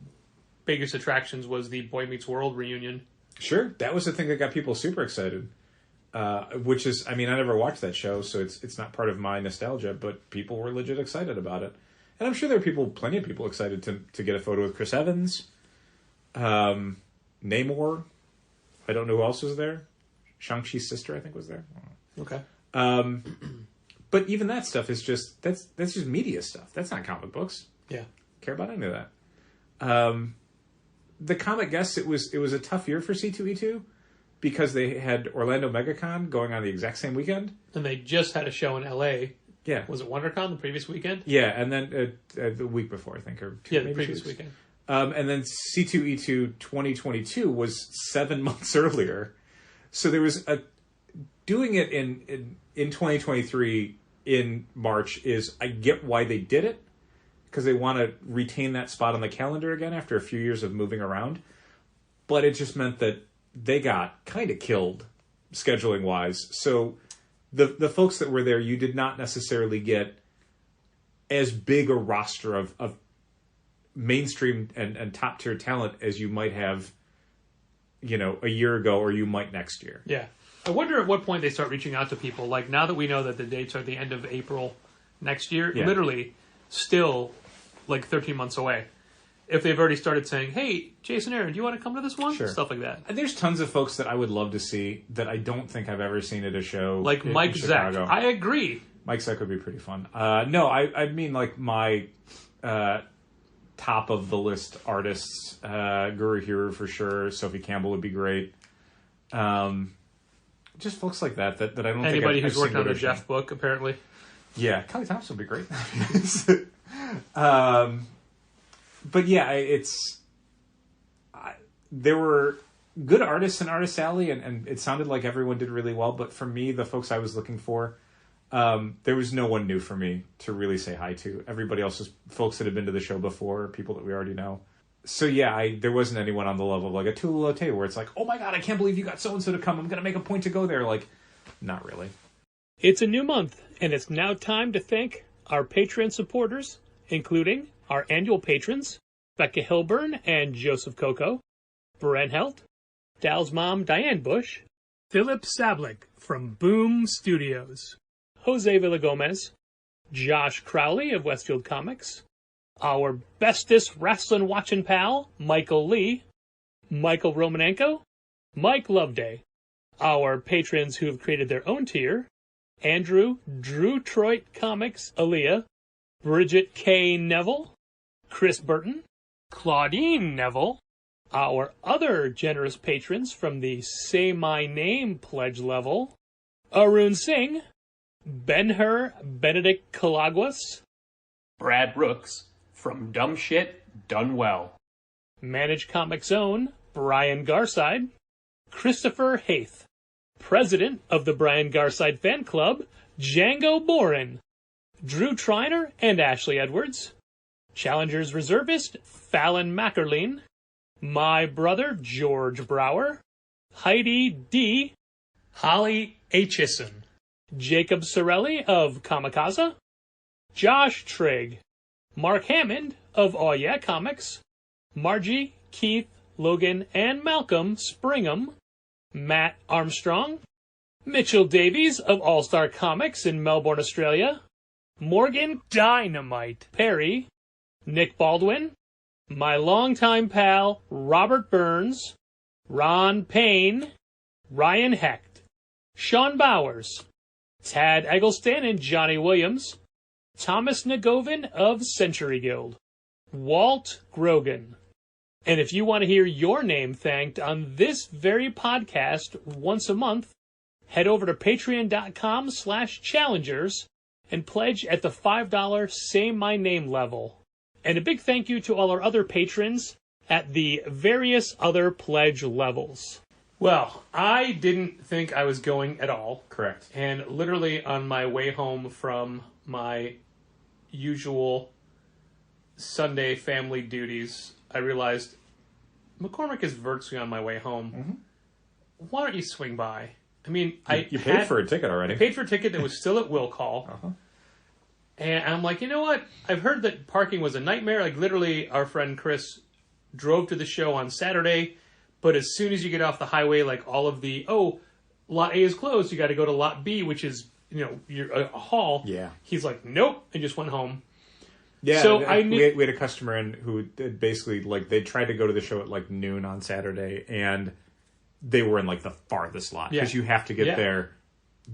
biggest attractions was the Boy Meets World reunion. Sure, that was the thing that got people super excited. Which is, I never watched that show, so it's not part of my nostalgia, but people were legit excited about it. And I'm sure there are plenty of people excited to get a photo with Chris Evans, Namor. I don't know who else was there. Shang-Chi's sister, I think, was there. Okay. But even that stuff is that's just media stuff. That's not comic books. Yeah. Care about any of that. The comic guests, it was a tough year for C2E2 because they had Orlando MegaCon going on the exact same weekend. And they just had a show in LA. Yeah. Was it WonderCon the previous weekend? Yeah, and then the week before, I think. The previous weekend. And then C2E2 2022 was 7 months earlier. So there was doing it in 2023 in March is, I get why they did it, because they want to retain that spot on the calendar again after a few years of moving around. But it just meant that they got kind of killed scheduling wise. So the folks that were there, you did not necessarily get as big a roster of mainstream and top tier talent as you might have, a year ago, or you might next year. Yeah. I wonder at what point they start reaching out to people. Like, now that we know that the dates are the end of April next year, literally still like 13 months away. If they've already started saying, hey, Jason Aaron, do you want to come to this one? Sure. Stuff like that. And there's tons of folks that I would love to see that I don't think I've ever seen at a show. Like Mike Zeck. I agree. Mike Zeck would be pretty fun. No, I mean like my top of the list artists. Guru Hiru for sure. Sophie Campbell would be great. Just folks like that I don't think anybody I've who's worked on the show. Jeff book, apparently. Yeah, Kelly Thompson would be great. But yeah, there were good artists in Artist Alley, and it sounded like everyone did really well. But for me, the folks I was looking for, there was no one new for me to really say hi to. Everybody else was folks that had been to the show before, people that we already know. So yeah, there wasn't anyone on the level of like a Tula Lotte where it's like, oh my god, I can't believe you got so-and-so to come. I'm going to make a point to go there. Like, not really. It's a new month, and it's now time to thank our Patreon supporters, including our annual patrons, Becca Hilburn and Joseph Coco, Brent Helt, Dal's mom Diane Bush, Philip Sablik from Boom Studios, Jose Villagomez, Josh Crowley of Westfield Comics, our bestest wrestling watching pal, Michael Lee, Michael Romanenko, Mike Loveday, our patrons who have created their own tier, Andrew, Drew Troit Comics, Aaliyah, Bridget K. Neville, Chris Burton, Claudine Neville, our other generous patrons from the Say My Name pledge level, Arun Singh, Ben-Hur Benedict Calaguas, Brad Brooks from Dumb Shit Done Well, Managed Comics Own, Brian Garside, Christopher Haith, President of the Brian Garside Fan Club, Django Boren, Drew Triner and Ashley Edwards, Challengers Reservist, Fallon Mackerline, my brother George Brower, Heidi D., Holly Aitchison, Jacob Sorelli of Kamikaze, Josh Trigg, Mark Hammond of Aw Yeah Comics, Margie, Keith, Logan, and Malcolm Springham, Matt Armstrong, Mitchell Davies of All-Star Comics in Melbourne, Australia, Morgan Dynamite Perry, Nick Baldwin, my longtime pal Robert Burns, Ron Payne, Ryan Hecht, Sean Bowers, Tad Eggleston and Johnny Williams, Thomas Nagovin of Century Guild, Walt Grogan. And if you want to hear your name thanked on this very podcast once a month, head over to patreon.com/challengers and pledge at the $5 Say My Name level. And a big thank you to all our other patrons at the various other pledge levels. Well, I didn't think I was going at all. Correct. And literally on my way home from my usual Sunday family duties, I realized McCormick is virtually on my way home. Mm-hmm. Why don't you swing by? I mean, you paid for a ticket already. I paid for a ticket that was still at will call. Uh-huh. And I'm like, you know what? I've heard that parking was a nightmare. Like, literally, our friend Chris drove to the show on Saturday, but as soon as you get off the highway, like, all of the, lot A is closed, you got to go to lot B, which is, a hall. Yeah. He's like, nope, and just went home. Yeah, so we had a customer in who did basically, like, they tried to go to the show at, like, noon on Saturday, and they were in, like, the farthest lot. Because you have to get there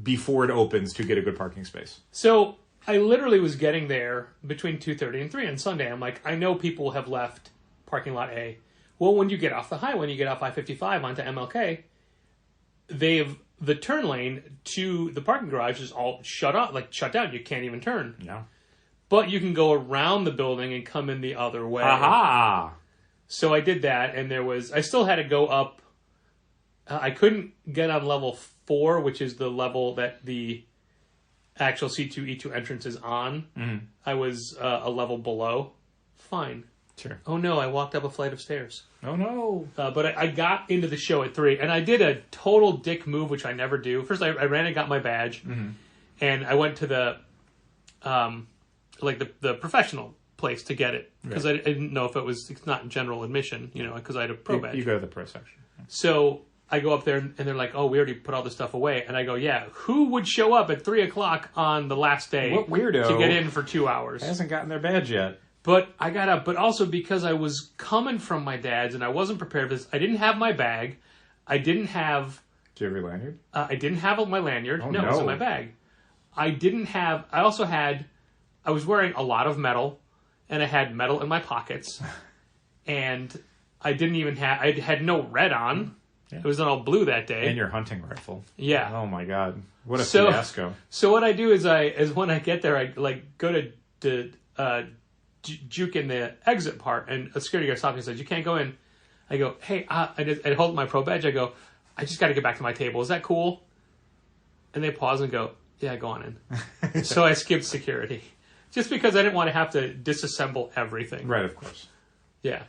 before it opens to get a good parking space. So I literally was getting there between 2:30 and 3 on Sunday. I'm like, I know people have left parking lot A. Well, when you get off the highway, when you get off I-55 onto MLK, the turn lane to the parking garage is all shut down. You can't even turn. No. But you can go around the building and come in the other way. Aha! So I did that, and I still had to go up. I couldn't get on level 4, which is the level that the actual C2E2 entrance is on. Mm-hmm. I was a level below. Fine. Sure. Oh no, I walked up a flight of stairs. Oh no. But I got into the show at 3, and I did a total dick move, which I never do. First, I ran and got my badge, and I went to the the professional place to get it, because I didn't know if it's not general admission, because I had a pro badge. You go to the pro section. So I go up there, and they're like, oh, we already put all this stuff away. And I go, yeah, who would show up at 3 o'clock on the last day What weirdo to get in for 2 hours? Hasn't gotten their badge yet. But I got up, but also because I was coming from my dad's, and I wasn't prepared for this. I didn't have my bag. I didn't have... Do you have your lanyard? I didn't have my lanyard. Oh, no, it was in my bag. I was wearing a lot of metal, and I had metal in my pockets, and I had no red on. Yeah. It was all blue that day. And your hunting rifle. Yeah. Oh my God. What a fiasco. So what I do is when I get there, I go to juke in the exit part, and a security guard stops me and says, you can't go in. I go, hey, I hold my pro badge. I go, I just got to get back to my table. Is that cool? And they pause and go, yeah, go on in. So I skipped security. Just because I didn't want to have to disassemble everything. Right, of course. Yeah.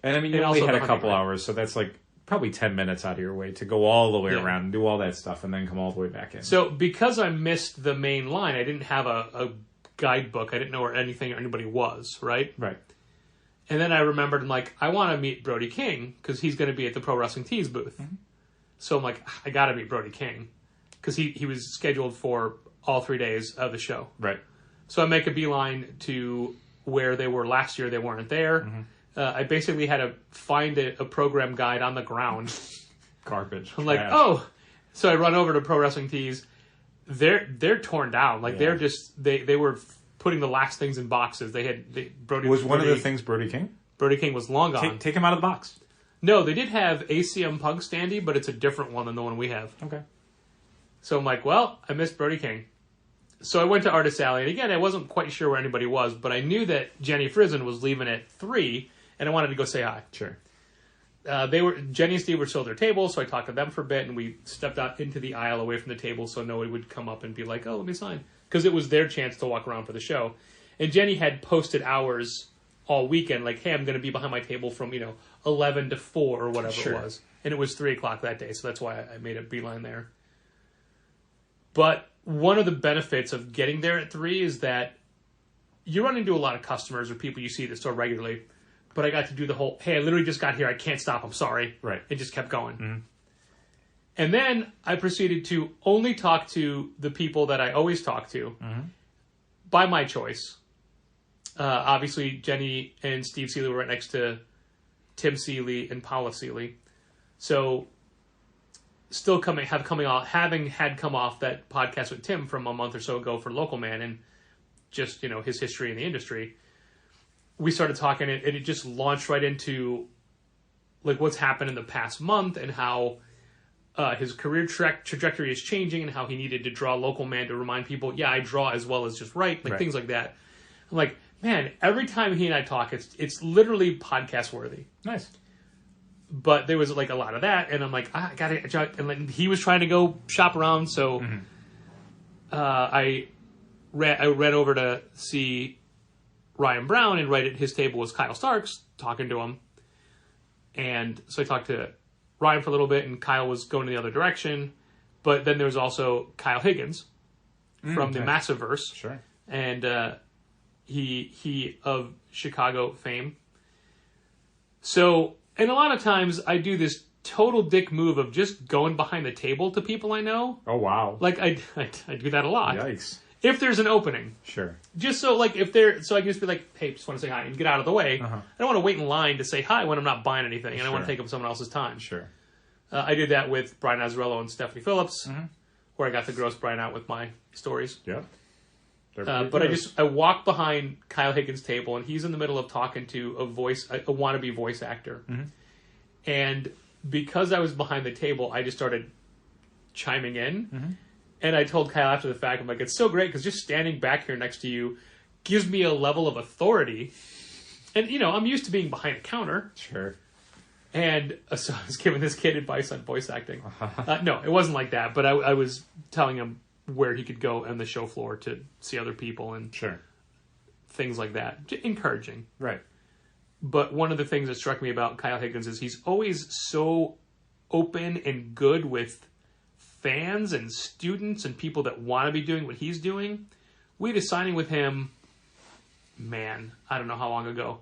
And I mean, you only had a couple hours, so that's like probably 10 minutes out of your way to go all the way Yeah. around and do all that stuff and then come all the way back in. So because I missed the main line, I didn't have a guidebook. I didn't know where anything or anybody was, right? Right. And then I remembered, I'm like, I want to meet Brody King because he's going to be at the Pro Wrestling Tees booth. Mm-hmm. So I'm like, I got to meet Brody King because he was scheduled for all 3 days of the show. Right. So I make a beeline to where they were last year. They weren't there. Mm-hmm. I basically had to find a program guide on the ground. Garbage. I'm like, oh. So I run over to Pro Wrestling Tees. They're torn down. Like they're just they were putting the last things in boxes. Brody Was one of the things Brody King? Brody King was long gone. Take him out of the box. No, they did have ACM Punk standee, but it's a different one than the one we have. Okay. So I'm like, well, I missed Brody King. So I went to Artist Alley, and again, I wasn't quite sure where anybody was, but I knew that Jenny Frizen was leaving at 3, and I wanted to go say hi. Sure. Jenny and Steve were still at their table, so I talked to them for a bit, and we stepped out into the aisle away from the table so nobody would come up and be like, oh, let me sign. Because it was their chance to walk around for the show. And Jenny had posted hours all weekend, like, hey, I'm going to be behind my table from, 11 to 4 or whatever it was. And it was 3 o'clock that day, so that's why I made a beeline there. But one of the benefits of getting there at 3 is that you run into a lot of customers or people you see at the store regularly. But I got to do the whole, hey, I literally just got here. I can't stop. I'm sorry. Right. It just kept going. Mm-hmm. And then I proceeded to only talk to the people that I always talk to by my choice. Obviously, Jenny and Steve Seeley were right next to Tim Seeley and Paula Seeley. So having had come off that podcast with Tim from a month or so ago for Local Man and just, his history in the industry, we started talking and it just launched right into like what's happened in the past month and how his career trajectory is changing and how he needed to draw Local Man to remind people, yeah, I draw as well as just write, like things like that. I'm like, man, every time he and I talk, it's literally podcast worthy. Nice. But there was like a lot of that, and I'm like, I got it. And like, he was trying to go shop around, so I ran over to see Ryan Brown, and right at his table was Kyle Starks talking to him. And so I talked to Ryan for a little bit, and Kyle was going in the other direction. But then there was also Kyle Higgins from the Massiveverse. Sure. And he of Chicago fame. So, and a lot of times I do this total dick move of just going behind the table to people I know. Oh, wow. Like, I do that a lot. Yikes. If there's an opening. Sure. Just so, like, so I can just be like, hey, just want to say hi and get out of the way. I don't want to wait in line to say hi when I'm not buying anything, and I want to take up someone else's time. Sure. I did that with Brian Azzarello and Stephanie Phillips, where I got to gross Brian out with my stories. Yeah. But I walked behind Kyle Higgins' table, and he's in the middle of talking to a wannabe voice actor. And because I was behind the table, I just started chiming in. And I told Kyle after the fact, I'm like, it's so great because just standing back here next to you gives me a level of authority. And, I'm used to being behind a counter. Sure. And so I was giving this kid advice on voice acting. No, it wasn't like that. But I was telling him where he could go on the show floor to see other people and things like that. Encouraging. Right. But one of the things that struck me about Kyle Higgins is he's always so open and good with fans and students and people that want to be doing what he's doing. We had a signing with him, man, I don't know how long ago.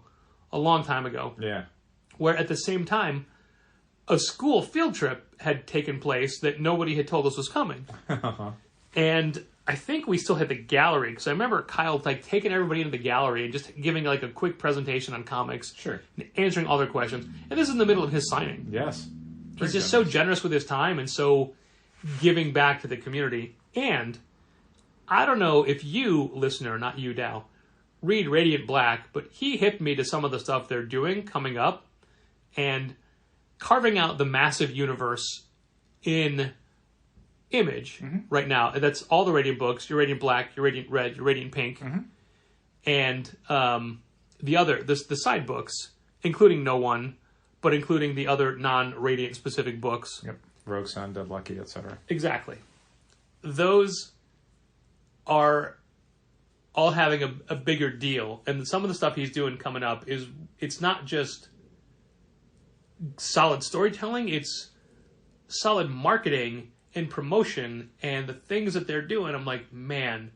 A long time ago. Yeah. Where at the same time, a school field trip had taken place that nobody had told us was coming. And I think we still had the gallery, because I remember Kyle like taking everybody into the gallery and just giving like a quick presentation on comics. Sure. And answering all their questions. And this is in the middle of his signing. Yes. He's just so generous with his time and so giving back to the community. And I don't know if you, listener, not you, Dow, read Radiant Black, but he hipped me to some of the stuff they're doing coming up and carving out the massive universe in Image right now. That's all the Radiant books, your Radiant Black, your Radiant Red, your Radiant Pink, and the side books, including No One, but including the other non-Radiant specific books. Yep. Rogue Sun, Dead Lucky, etc. Exactly. Those are all having a bigger deal. And some of the stuff he's doing coming up it's not just solid storytelling. It's solid marketing and promotion, and the things that they're doing. I'm like, man,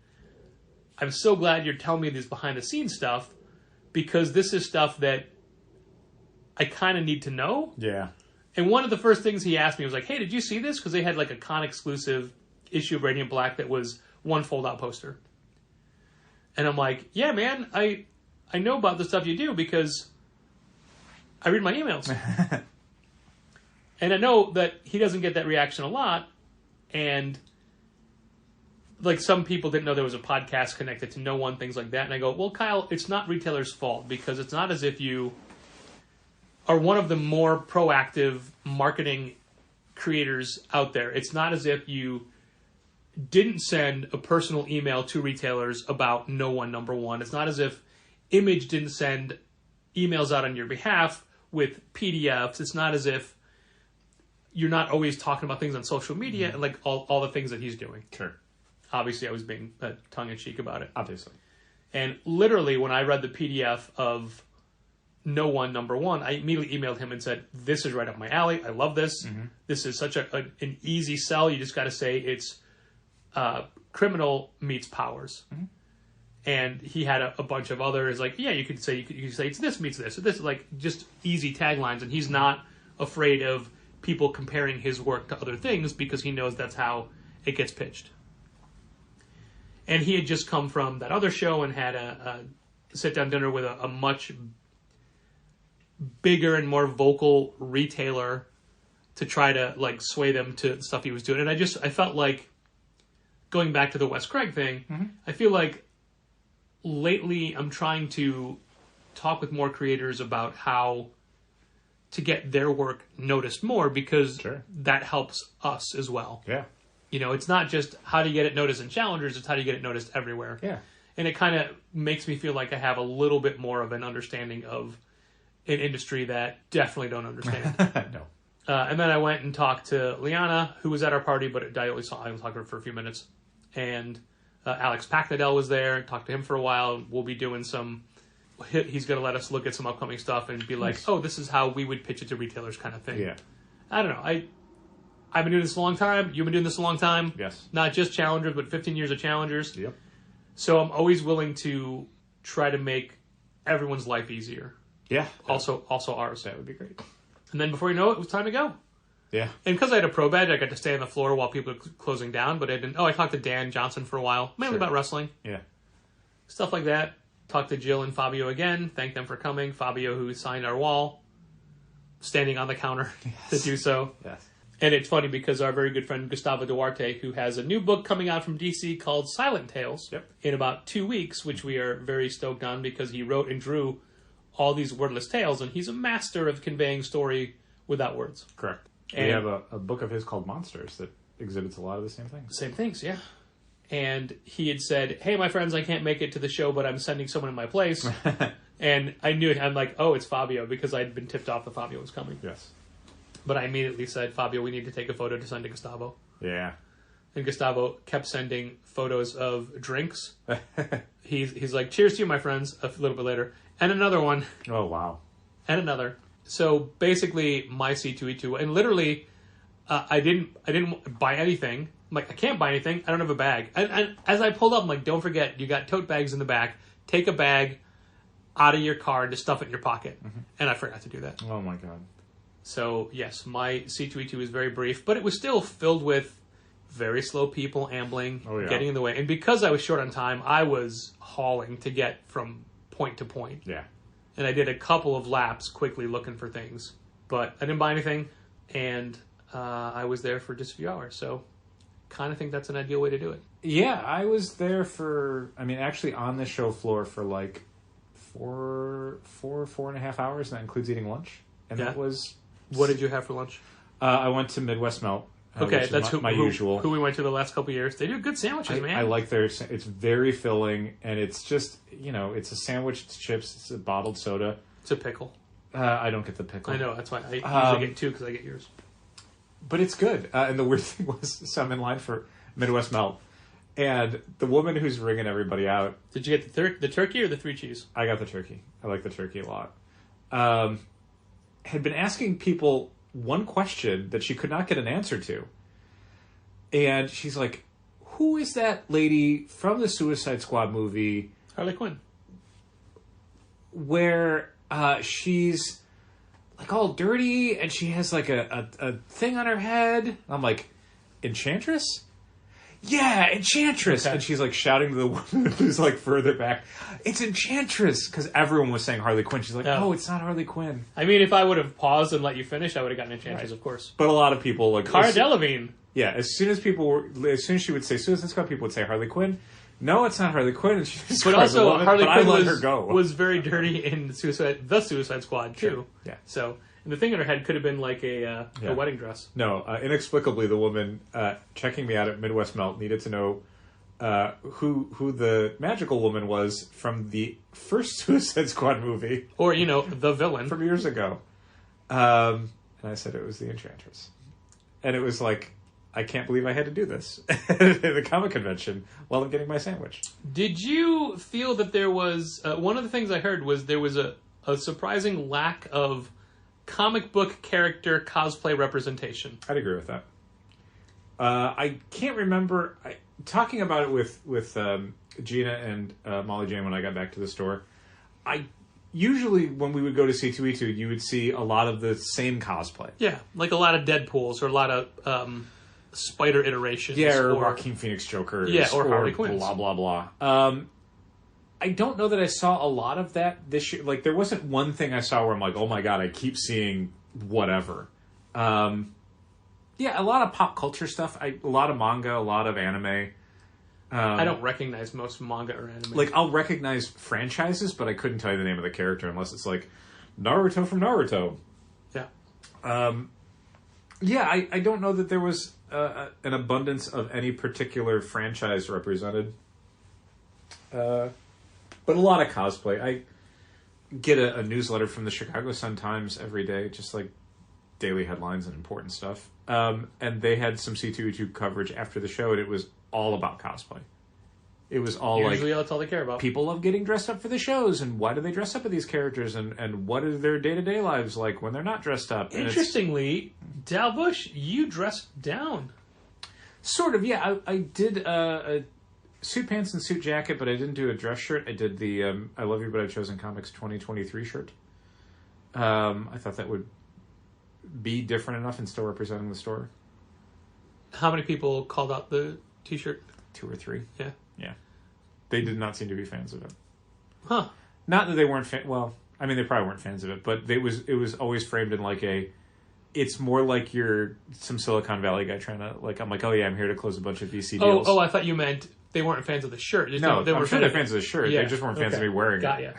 I'm so glad you're telling me this behind the scenes stuff, because this is stuff that I kind of need to know. Yeah. And one of the first things he asked me was like, hey, did you see this? Because they had like a con exclusive issue of Radiant Black that was one fold out poster. And I'm like, yeah, man, I know about the stuff you do because I read my emails. And I know that he doesn't get that reaction a lot. And like some people didn't know there was a podcast connected to No One, things like that. And I go, well, Kyle, it's not retailers' fault, because it's not as if you are one of the more proactive marketing creators out there. It's not as if you didn't send a personal email to retailers about No One #1. It's not as if Image didn't send emails out on your behalf with PDFs. It's not as if you're not always talking about things on social media and like all the things that he's doing. Sure. Obviously, I was being tongue-in-cheek about it. Obviously. And literally, when I read the PDF of No One #1, I immediately emailed him and said, this is right up my alley. I love this. Mm-hmm. This is such an easy sell. You just got to say it's criminal meets powers. Mm-hmm. And he had a bunch of others. Like, yeah, you could say it's this meets this. Or this is like just easy taglines. And he's not afraid of people comparing his work to other things because he knows that's how it gets pitched. And he had just come from that other show and had a sit-down dinner with a much bigger and more vocal retailer to try to like sway them to stuff he was doing. And I felt like, going back to the Wes Craig thing, mm-hmm. I feel like lately I'm trying to talk with more creators about how to get their work noticed more, because that helps us as well. Yeah. You know, it's not just how do you get it noticed in Challengers, it's how do you get it noticed everywhere. Yeah. And it kind of makes me feel like I have a little bit more of an understanding of an industry that definitely don't understand. No. And then I went and talked to Liana, who was at our party, but I only talked to her for a few minutes. And Alex Packnadell was there. Talked to him for a while. We'll be doing some... He's going to let us look at some upcoming stuff and be like, oh, this is how we would pitch it to retailers kind of thing. Yeah. I don't know. I've been doing this a long time. You've been doing this a long time. Yes. Not just Challengers, but 15 years of Challengers. Yep. So I'm always willing to try to make everyone's life easier. Yeah. Also ours. That would be great. And then before you know it was time to go. Yeah. And because I had a pro badge, I got to stay on the floor while people were closing down. But I didn't. Oh, I talked to Dan Johnson for a while, mainly about wrestling. Yeah. Stuff like that. Talked to Jill and Fabio again. Thanked them for coming. Fabio, who signed our wall, standing on the counter to do so. Yes. And it's funny because our very good friend Gustavo Duarte, who has a new book coming out from DC called Silent Tales in about 2 weeks, which we are very stoked on because he wrote and drew all these wordless tales, and he's a master of conveying story without words. Correct. And we have a book of his called Monsters that exhibits a lot of the same things. Same things, yeah. And he had said, hey, my friends, I can't make it to the show, but I'm sending someone in my place. And I knew it. I'm like, oh, it's Fabio, because I'd been tipped off that Fabio was coming. Yes. But I immediately said, Fabio, we need to take a photo to send to Gustavo. Yeah. And Gustavo kept sending photos of drinks. He's like, cheers to you, my friends, a little bit later. And another one. Oh, wow. And another. So basically, my C2E2, and literally, I didn't buy anything. I'm like, I can't buy anything. I don't have a bag. And as I pulled up, I'm like, don't forget, you got tote bags in the back. Take a bag out of your car and just stuff it in your pocket. Mm-hmm. And I forgot to do that. Oh, my God. So, yes, my C2E2 is very brief, but it was still filled with very slow people ambling, getting in the way. And because I was short on time, I was hauling to get from point to point. Yeah. And I did a couple of laps quickly looking for things. But I didn't buy anything, and I was there for just a few hours. So, kind of think that's an ideal way to do it. Yeah, I was there actually on the show floor for like 4.5 hours, and that includes eating lunch. And that was... What did you have for lunch? I went to Midwest Melt. Okay, that's my usual. Who we went to the last couple of years. They do good sandwiches, man. I like it's very filling, and it's just, it's a sandwich, it's chips, it's a bottled soda. It's a pickle. I don't get the pickle. I know, that's why I usually get two because I get yours. But it's good. And the weird thing was, so I'm in line for Midwest Melt, and the woman who's ringing everybody out... Did you get the turkey or the 3 cheese? I got the turkey. I like the turkey a lot. had been asking people one question that she could not get an answer to. And she's like, who is that lady from the Suicide Squad movie? Harley Quinn. Where she's like all dirty and she has like a thing on her head. I'm like, Enchantress? Yeah, Enchantress! Okay. And she's like shouting to the woman who's like further back, it's Enchantress! Because everyone was saying Harley Quinn. She's like, Oh. no, it's not Harley Quinn. I mean, if I would have paused and let you finish, I would have gotten Enchantress, of course. But a lot of people like Cara Delevingne. Yeah, as soon as she would say Suicide Squad, people would say Harley Quinn. No, it's not Harley Quinn. And she But also, Harley Quinn was was very dirty in the Suicide Squad, too. Sure. Yeah. So, and the thing in her head could have been like a wedding dress. No, inexplicably, the woman checking me out at Midwest Melt needed to know who the magical woman was from the first Suicide Squad movie. Or, the villain. From years ago. And I said it was the Enchantress. And it was like, I can't believe I had to do this at the comic convention while I'm getting my sandwich. Did you feel that there was... one of the things I heard was there was a surprising lack of comic book character cosplay representation. I'd agree with that. I can't remember... talking about it with Gina and Molly Jane when I got back to the store, usually when we would go to C2E2, you would see a lot of the same cosplay. Yeah, like a lot of Deadpools or a lot of Spider iterations. Yeah, or Joaquin Phoenix Jokers. Yeah, or Harley Quinns. Blah, blah, blah. I don't know that I saw a lot of that this year. Like, there wasn't one thing I saw where I'm like, oh my god, I keep seeing whatever. Yeah, a lot of pop culture stuff. A lot of manga, a lot of anime. I don't recognize most manga or anime. Like, I'll recognize franchises, but I couldn't tell you the name of the character unless it's like Naruto from Naruto. Yeah. Yeah, I don't know that there was an abundance of any particular franchise represented. But a lot of cosplay. I get a newsletter from the Chicago Sun-Times every day, just like daily headlines and important stuff. And they had some C2E2 coverage after the show, and it was all about cosplay. It was all Usually that's all they care about. People love getting dressed up for the shows, and why do they dress up with these characters, and what are their day-to-day lives like when they're not dressed up? And Interestingly, Dal Bush, you dressed down. Sort of, yeah. I did a suit pants and suit jacket, but I didn't do a dress shirt. I did the I Love You But I've Chosen Comics 2023 shirt. I thought that would be different enough and still representing the store. How many people called out the t-shirt? 2 or 3. Yeah. Yeah. They did not seem to be fans of it. Huh. Not that they weren't well, I mean, they probably weren't fans of it, but it was always framed in like it's more like you're some Silicon Valley guy trying to, like, I'm like, oh yeah, I'm here to close a bunch of VC deals. Oh, I thought you meant they weren't fans of the shirt. No, they I'm were sure they're fans of the shirt. Yeah. They just weren't fans of me wearing Got it.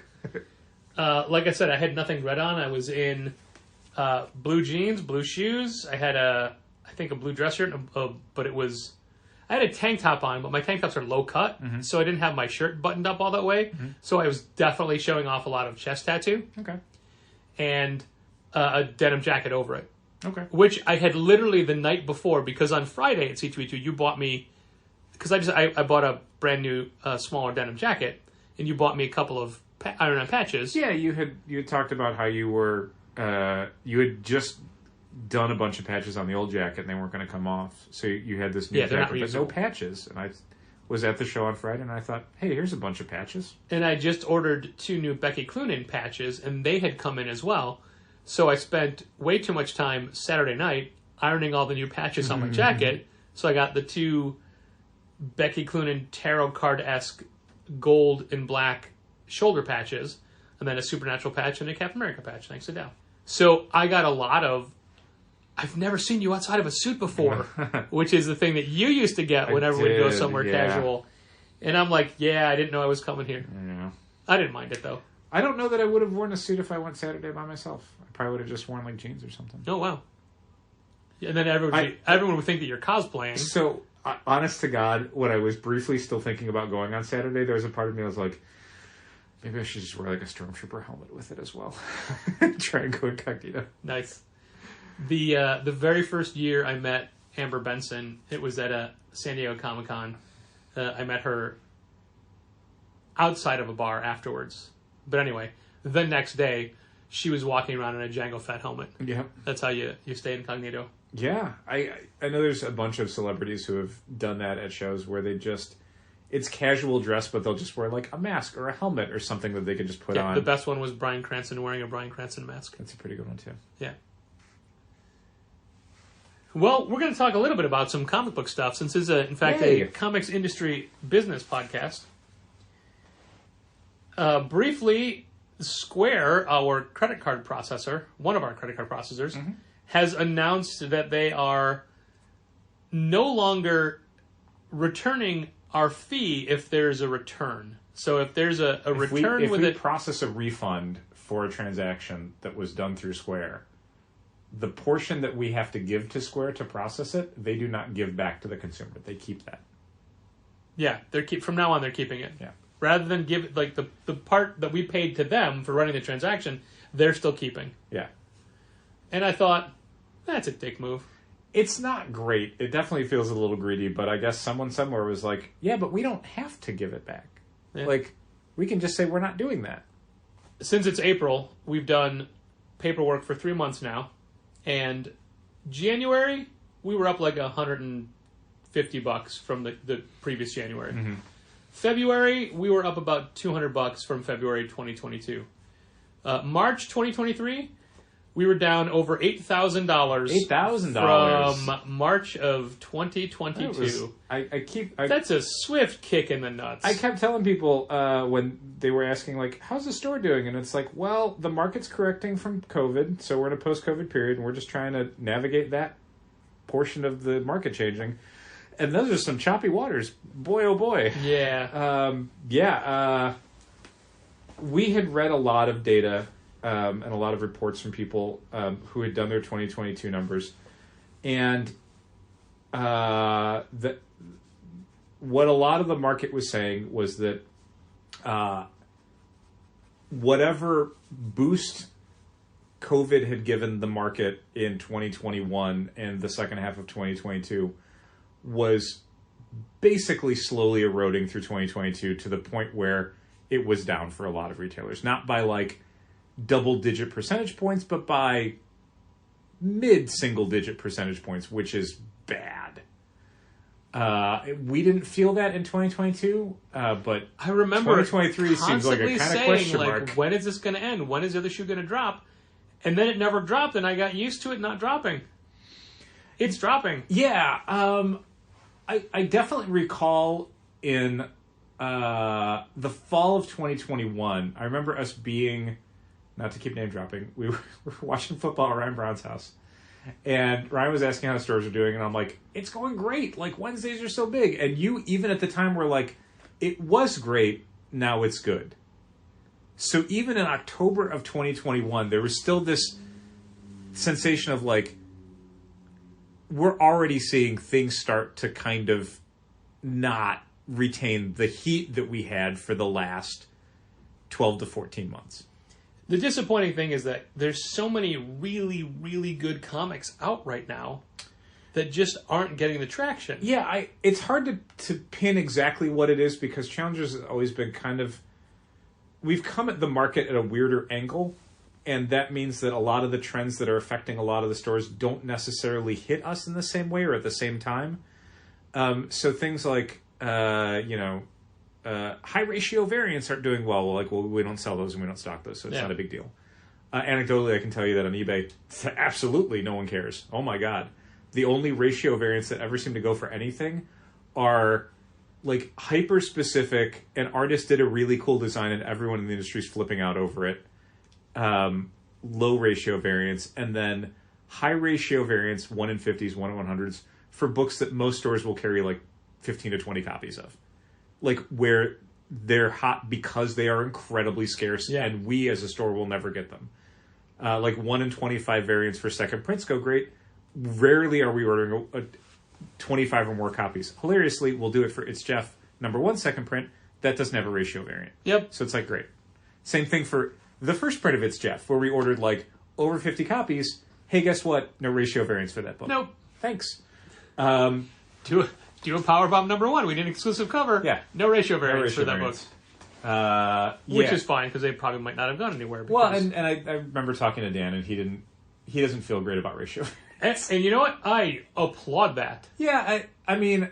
ya. Like I said, I had nothing red on. I was in blue jeans, blue shoes. I had I think a blue dress shirt, but I had a tank top on, but my tank tops are low cut, so I didn't have my shirt buttoned up all that way. So I was definitely showing off a lot of chest tattoo. Okay. And a denim jacket over it. Okay. Which I had literally the night before, because on Friday at C2E2, you bought me, because I bought a brand new smaller denim jacket, and you bought me a couple of iron-on patches. Yeah, you had talked about how you were you had just done a bunch of patches on the old jacket and they weren't going to come off, so you had this new jacket but no patches. And I was at the show on Friday and I thought, hey, here's a bunch of patches. And I just ordered 2 new Becky Cloonan patches, and they had come in as well. So I spent way too much time Saturday night ironing all the new patches on my jacket. So I got the 2 Becky Cloonan tarot card-esque gold and black shoulder patches, and then a Supernatural patch and a Captain America patch, thanks to Dow. So I got a lot of, I've never seen you outside of a suit before, which is the thing that you used to get whenever we'd go somewhere casual. And I'm like, yeah, I didn't know I was coming here. Yeah. I didn't mind it, though. I don't know that I would have worn a suit if I went Saturday by myself. I probably would have just worn like jeans or something. Oh, wow. And then everyone would think that you're cosplaying. So, honest to God, when I was briefly still thinking about going on Saturday, there was a part of me that was like, maybe I should just wear like a Stormtrooper helmet with it as well. Try and go incognito. Nice. The very first year I met Amber Benson, it was at a San Diego Comic-Con. I met her outside of a bar afterwards. But anyway, the next day, she was walking around in a Jango Fett helmet. Yeah. That's how you stay incognito. Yeah. I know there's a bunch of celebrities who have done that at shows where they just... It's casual dress, but they'll just wear like a mask or a helmet or something that they can just put on. The best one was Bryan Cranston wearing a Bryan Cranston mask. That's a pretty good one, too. Yeah. Well, we're going to talk a little bit about some comic book stuff, since this is, in fact, a comics industry business podcast. Briefly, Square, our credit card processor, one of our credit card processors, has announced that they are no longer returning our fee if there's a return. So if there's a return if with we it... process a refund for a transaction that was done through Square, the portion that we have to give to Square to process it, they do not give back to the consumer. They keep that. Yeah, from now on they're keeping it. Yeah. Rather than give like the part that we paid to them for running the transaction, they're still keeping. Yeah. And I thought, that's a dick move. It's not great. It definitely feels a little greedy, but I guess someone somewhere was like, yeah, but we don't have to give it back. Yeah. Like, we can just say we're not doing that. Since it's April, we've done paperwork for 3 months now. And January, we were up like $150 from the previous January. Mm-hmm. February, we were up about $200 from February 2022. March 2023, we were down over $8,000. $8,000 from March of 2022. That's a swift kick in the nuts. I kept telling people when they were asking, like, how's the store doing? And it's like, well, the market's correcting from COVID, so we're in a post-COVID period, and we're just trying to navigate that portion of the market changing. And those are some choppy waters. Boy, oh boy. Yeah. We had read a lot of data and a lot of reports from people who had done their 2022 numbers. And what a lot of the market was saying was that whatever boost COVID had given the market in 2021 and the second half of 2022 was basically slowly eroding through 2022 to the point where it was down for a lot of retailers. Not by like double-digit percentage points, but by mid-single-digit percentage points, which is bad. We didn't feel that in 2022, but I remember 2023 seems like a kind of question mark. When is this going to end? When is the other shoe going to drop? And then it never dropped, and I got used to it not dropping. It's dropping. Yeah. I definitely recall in the fall of 2021, I remember us being, not to keep name dropping, we were watching football at Ryan Brown's house. And Ryan was asking how stores are doing, and I'm like, it's going great. Like, Wednesdays are so big. And you, even at the time, were like, it was great, now it's good. So even in October of 2021, there was still this sensation of like, we're already seeing things start to kind of not retain the heat that we had for the last 12 to 14 months. The disappointing thing is that there's so many really, really good comics out right now that just aren't getting the traction. Yeah, it's hard to pin exactly what it is because Challengers has always been kind of... We've come at the market at a weirder angle, and that means that a lot of the trends that are affecting a lot of the stores don't necessarily hit us in the same way or at the same time. So things like, high ratio variants aren't doing well. Well, we don't sell those and we don't stock those, so it's not a big deal. Anecdotally, I can tell you that on eBay, absolutely no one cares. Oh my God. The only ratio variants that ever seem to go for anything are like hyper specific. An artist did a really cool design and everyone in the industry is flipping out over it. Low ratio variants, and then high ratio variants, 1 in 50s, 1 in 100s, for books that most stores will carry like 15 to 20 copies of. Like where they're hot because they are incredibly scarce, and we as a store will never get them. Like 1 in 25 variants for second prints go great. Rarely are we ordering a 25 or more copies. Hilariously, we'll do it for It's Jeff #1 second print. That doesn't have a ratio variant. Yep. So it's like great. Same thing for the first print of It's Jeff, where we ordered like over 50 copies. Hey, guess what? No ratio variants for that book. Nope. Thanks. Do a Powerbomb #1. We did an exclusive cover. Yeah. No ratio variants for that book. Which is fine, because they probably might not have gone anywhere. Because... Well, and I remember talking to Dan, and he doesn't feel great about ratio. And you know what? I applaud that. Yeah, I mean,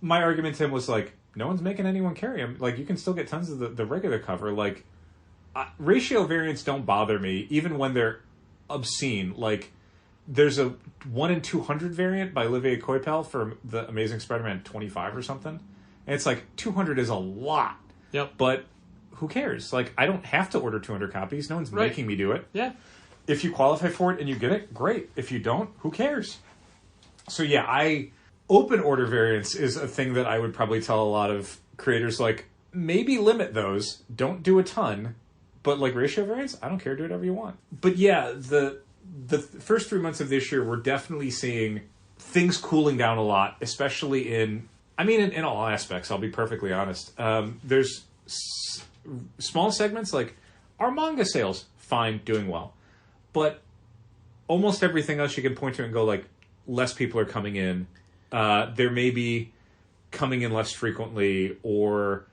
my argument to him was like, no one's making anyone carry them. Like, you can still get tons of the regular cover. Like, ratio variants don't bother me, even when they're obscene. Like, there's a 1 in 200 variant by Olivier Coipel for the Amazing Spider-Man 25 or something. And it's like, 200 is a lot. Yep. But who cares? Like, I don't have to order 200 copies. No one's making me do it. Yeah. If you qualify for it and you get it, great. If you don't, who cares? So yeah, open order variants is a thing that I would probably tell a lot of creators, like, maybe limit those. Don't do a ton. But like ratio variants, I don't care. Do whatever you want. But yeah, the first 3 months of this year, we're definitely seeing things cooling down a lot, especially in all aspects. I'll be perfectly honest. There's small segments like our manga sales, fine, doing well. But almost everything else you can point to and go like, less people are coming in. There may be coming in less frequently, or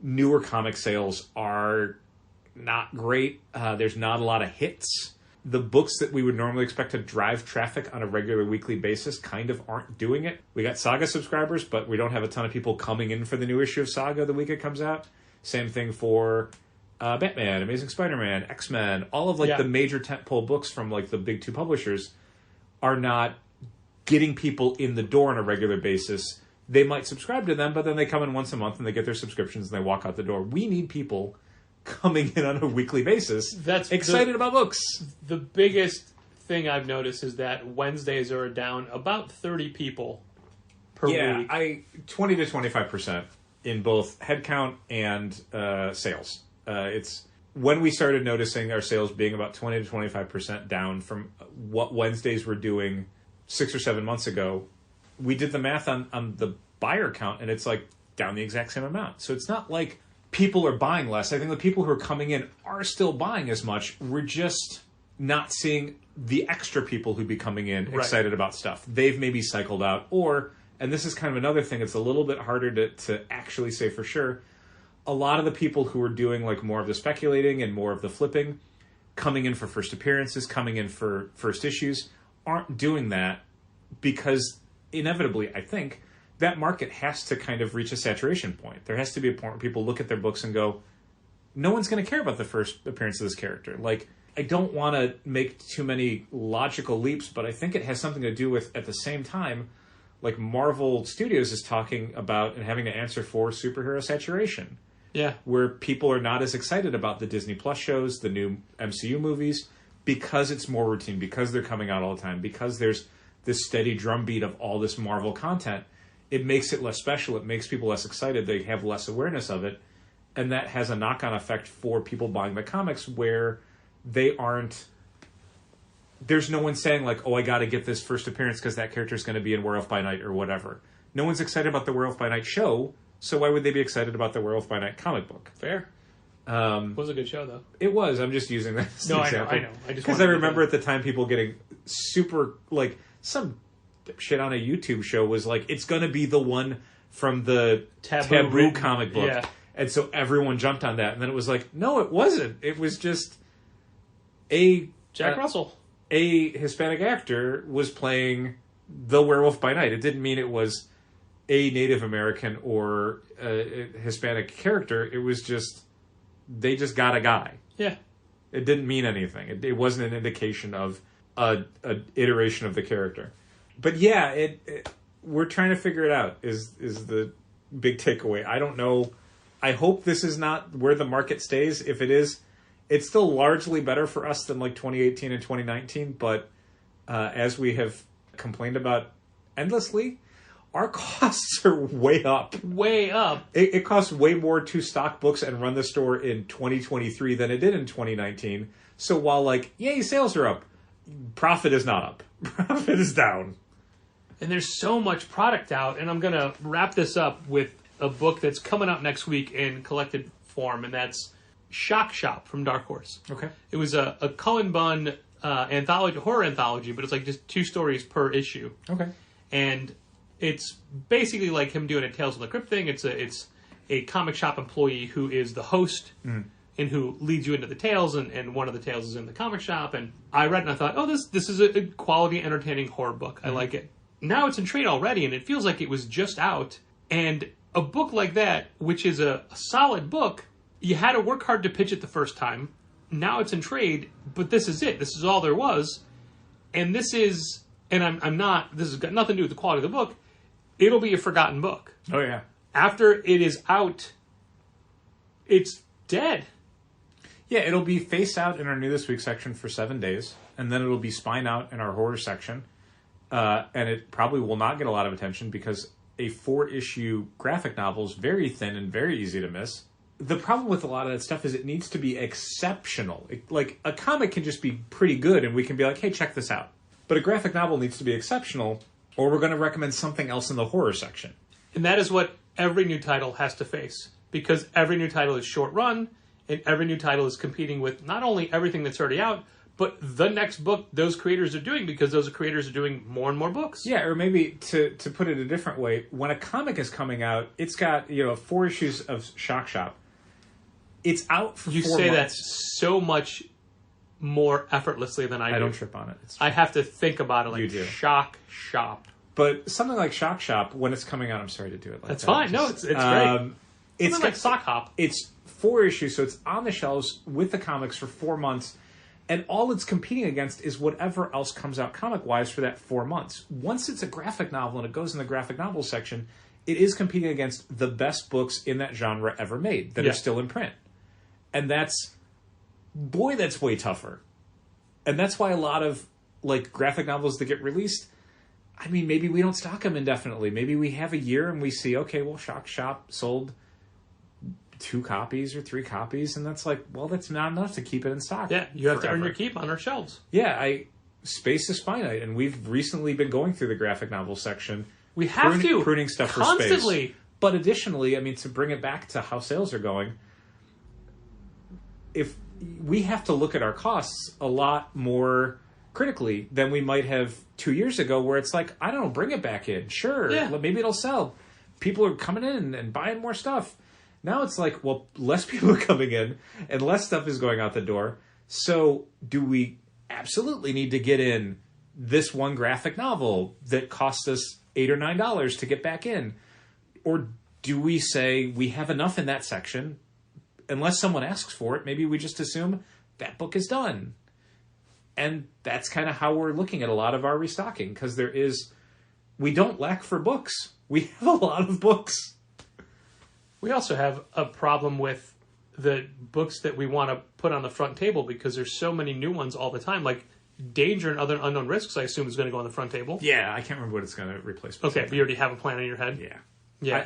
newer comic sales are not great. There's not a lot of hits. The books that we would normally expect to drive traffic on a regular weekly basis kind of aren't doing it. We got Saga subscribers, but we don't have a ton of people coming in for the new issue of Saga the week it comes out. Same thing for Batman, Amazing Spider-Man, X-Men, all of the major tentpole books from like the big two publishers are not getting people in the door on a regular basis. They might subscribe to them, but then they come in once a month and they get their subscriptions and they walk out the door. We need people coming in on a weekly basis that's excited about books. The biggest thing I've noticed is that Wednesdays are down about 30 people per week. Yeah, 20 to 25% in both headcount and sales. It's when we started noticing our sales being about 20 to 25% down from what Wednesdays were doing 6 or 7 months ago. We did the math on the buyer count, and it's like down the exact same amount. So it's not like people are buying less. I think the people who are coming in are still buying as much. We're just not seeing the extra people who be coming in excited about stuff. They've maybe cycled out, and this is kind of another thing, it's a little bit harder to actually say for sure. A lot of the people who are doing like more of the speculating and more of the flipping, coming in for first appearances, coming in for first issues, aren't doing that because inevitably, I think, that market has to kind of reach a saturation point. There has to be a point where people look at their books and go, no one's going to care about the first appearance of this character. Like, I don't want to make too many logical leaps, but I think it has something to do with, at the same time, like Marvel Studios is talking about and having to answer for superhero saturation. Yeah. Where people are not as excited about the Disney Plus shows, the new MCU movies, because it's more routine, because they're coming out all the time, because there's this steady drumbeat of all this Marvel content. It makes it less special. It makes people less excited. They have less awareness of it. And that has a knock-on effect for people buying the comics where they aren't... There's no one saying, like, oh, I got to get this first appearance because that character is going to be in Werewolf by Night or whatever. No one's excited about the Werewolf by Night show, so why would they be excited about the Werewolf by Night comic book? Fair. It was a good show, though. It was. I'm just using that as an example. I know. Because I remember at the time people getting super, like, some shit on a YouTube show was like, it's going to be the one from the Taboo comic book. Yeah. And so everyone jumped on that. And then it was like, no, it wasn't. It was just Jack Russell. A Hispanic actor was playing the Werewolf by Night. It didn't mean it was a Native American or a Hispanic character. It was just, they just got a guy. Yeah. It didn't mean anything. It wasn't an indication of a iteration of the character. But yeah, we're trying to figure it out is the big takeaway. I don't know. I hope this is not where the market stays. If it is, it's still largely better for us than like 2018 and 2019. But as we have complained about endlessly, our costs are way up. Way up. It costs way more to stock books and run the store in 2023 than it did in 2019. So while like, yay, sales are up, profit is not up. Profit is down. And there's so much product out, and I'm going to wrap this up with a book that's coming out next week in collected form, and that's Shock Shop from Dark Horse. Okay. It was a Cullen Bunn anthology, horror anthology, but it's like just 2 stories per issue. Okay. And it's basically like him doing a Tales from the Crypt thing. It's a comic shop employee who is the host and who leads you into the tales, and one of the tales is in the comic shop. And I read it and I thought, oh, this is a quality, entertaining horror book. I like it. Now it's in trade already, and it feels like it was just out. And a book like that, which is a solid book, you had to work hard to pitch it the first time. Now it's in trade, but this is it. This is all there was. And this is, and I'm not, this has got nothing to do with the quality of the book. It'll be a forgotten book. Oh, yeah. After it is out, it's dead. Yeah, it'll be face out in our New This Week section for 7 days, and then it'll be spine out in our horror section. And it probably will not get a lot of attention because a 4-issue graphic novel is very thin and very easy to miss. The problem with a lot of that stuff is it needs to be exceptional. Like, a comic can just be pretty good, and we can be like, hey, check this out. But a graphic novel needs to be exceptional, or we're going to recommend something else in the horror section. And that is what every new title has to face. Because every new title is short run, and every new title is competing with not only everything that's already out, but the next book those creators are doing, because those creators are doing more and more books. Yeah, or maybe to put it a different way, when a comic is coming out, it's got 4 issues of Shock Shop. It's out for 4 months. You say that so much more effortlessly than I do. I don't trip on it. I have to think about it like you do. Shock Shop. But something like Shock Shop, when it's coming out, I'm sorry to do it like That's that. fine. No, it's great. It's like Sock Hop. It's 4 issues, so it's on the shelves with the comics for 4 months, and all it's competing against is whatever else comes out comic-wise for that 4 months. Once it's a graphic novel and it goes in the graphic novel section, it is competing against the best books in that genre ever made that are still in print. And that's way tougher. And that's why a lot of like graphic novels that get released, I mean, maybe we don't stock them indefinitely. Maybe we have a year and we see, okay, well, Shock Shop sold 2 copies or 3 copies, and that's like, well, that's not enough to keep it in stock. Yeah, you have to earn your keep on our shelves. Yeah, space is finite, and we've recently been going through the graphic novel section. We have to pruning stuff constantly for space. But additionally, I mean, to bring it back to how sales are going, if we have to look at our costs a lot more critically than we might have 2 years ago, where it's like, I don't know, bring it back in. Sure, maybe it'll sell. People are coming in and buying more stuff. Now it's like, well, less people are coming in and less stuff is going out the door. So do we absolutely need to get in this one graphic novel that costs us $8 or $9 to get back in? Or do we say we have enough in that section? Unless someone asks for it, maybe we just assume that book is done. And that's kind of how we're looking at a lot of our restocking, because we don't lack for books. We have a lot of books. We also have a problem with the books that we want to put on the front table, because there's so many new ones all the time. Like Danger and Other Unknown Risks, I assume, is going to go on the front table. Yeah, I can't remember what it's going to replace. Okay, but you already have a plan in your head? Yeah.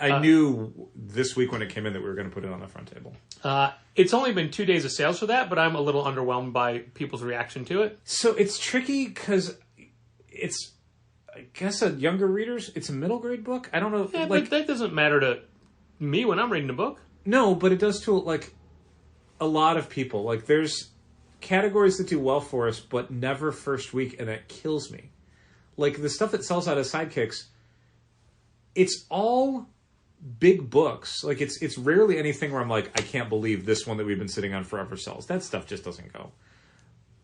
I knew this week when it came in that we were going to put it on the front table. It's only been 2 days of sales for that, but I'm a little underwhelmed by people's reaction to it. So it's tricky because it's, I guess, a younger readers. It's a middle grade book. I don't know. Yeah, but that doesn't matter to me when I'm reading a book. No, but it does to like a lot of people. Like there's categories that do well for us, but never first week, and that kills me. Like the stuff that sells out as sidekicks, it's all big books. Like it's rarely anything where I'm like, I can't believe this one that we've been sitting on forever sells. That stuff just doesn't go.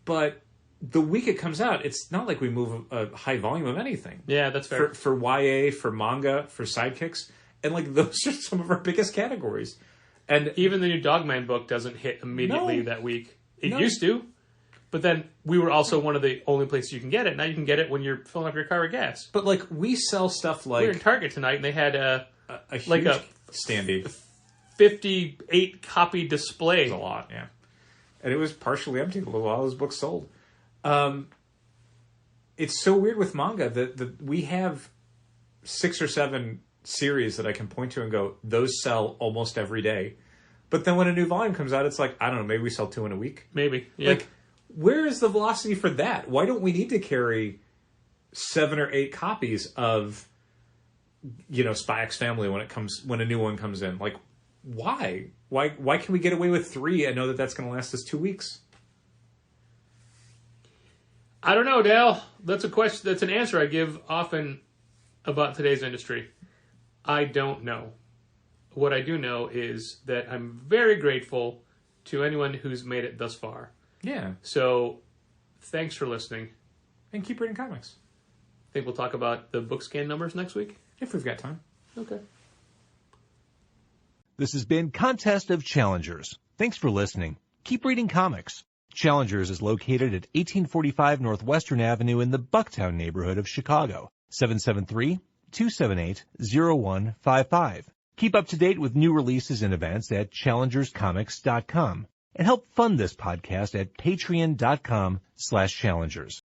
But the week it comes out, it's not like we move a high volume of anything. Yeah, that's fair. For YA, for manga, for sidekicks. And like those are some of our biggest categories. And even the new Dogman book doesn't hit immediately that week. It used to. But then we were also one of the only places you can get it. Now you can get it when you're filling up your car with gas. But like we sell stuff like, we were in Target tonight and they had a huge standee 58 copy display. It was a lot, yeah. And it was partially empty while those books sold. It's so weird with manga that we have 6 or 7 series that I can point to and go, those sell almost every day. But then when a new volume comes out, it's like, I don't know, maybe we sell 2 in a week. Maybe, yeah. Like, where is the velocity for that? Why don't we need to carry 7 or 8 copies of, Spy X Family when a new one comes in? Like, why? Why can we get away with 3 and know that that's going to last us 2 weeks? I don't know, Dale. That's a question. That's an answer I give often about today's industry. I don't know. what I do know is that I'm very grateful to anyone who's made it thus far. Yeah. So, thanks for listening. And keep reading comics. I think we'll talk about the book scan numbers next week. If we've got time. Okay. This has been Contest of Challengers. Thanks for listening. Keep reading comics. Challengers is located at 1845 Northwestern Avenue in the Bucktown neighborhood of Chicago. 773-278-0155. Keep up to date with new releases and events at challengerscomics.com. And help fund this podcast at patreon.com/challengers.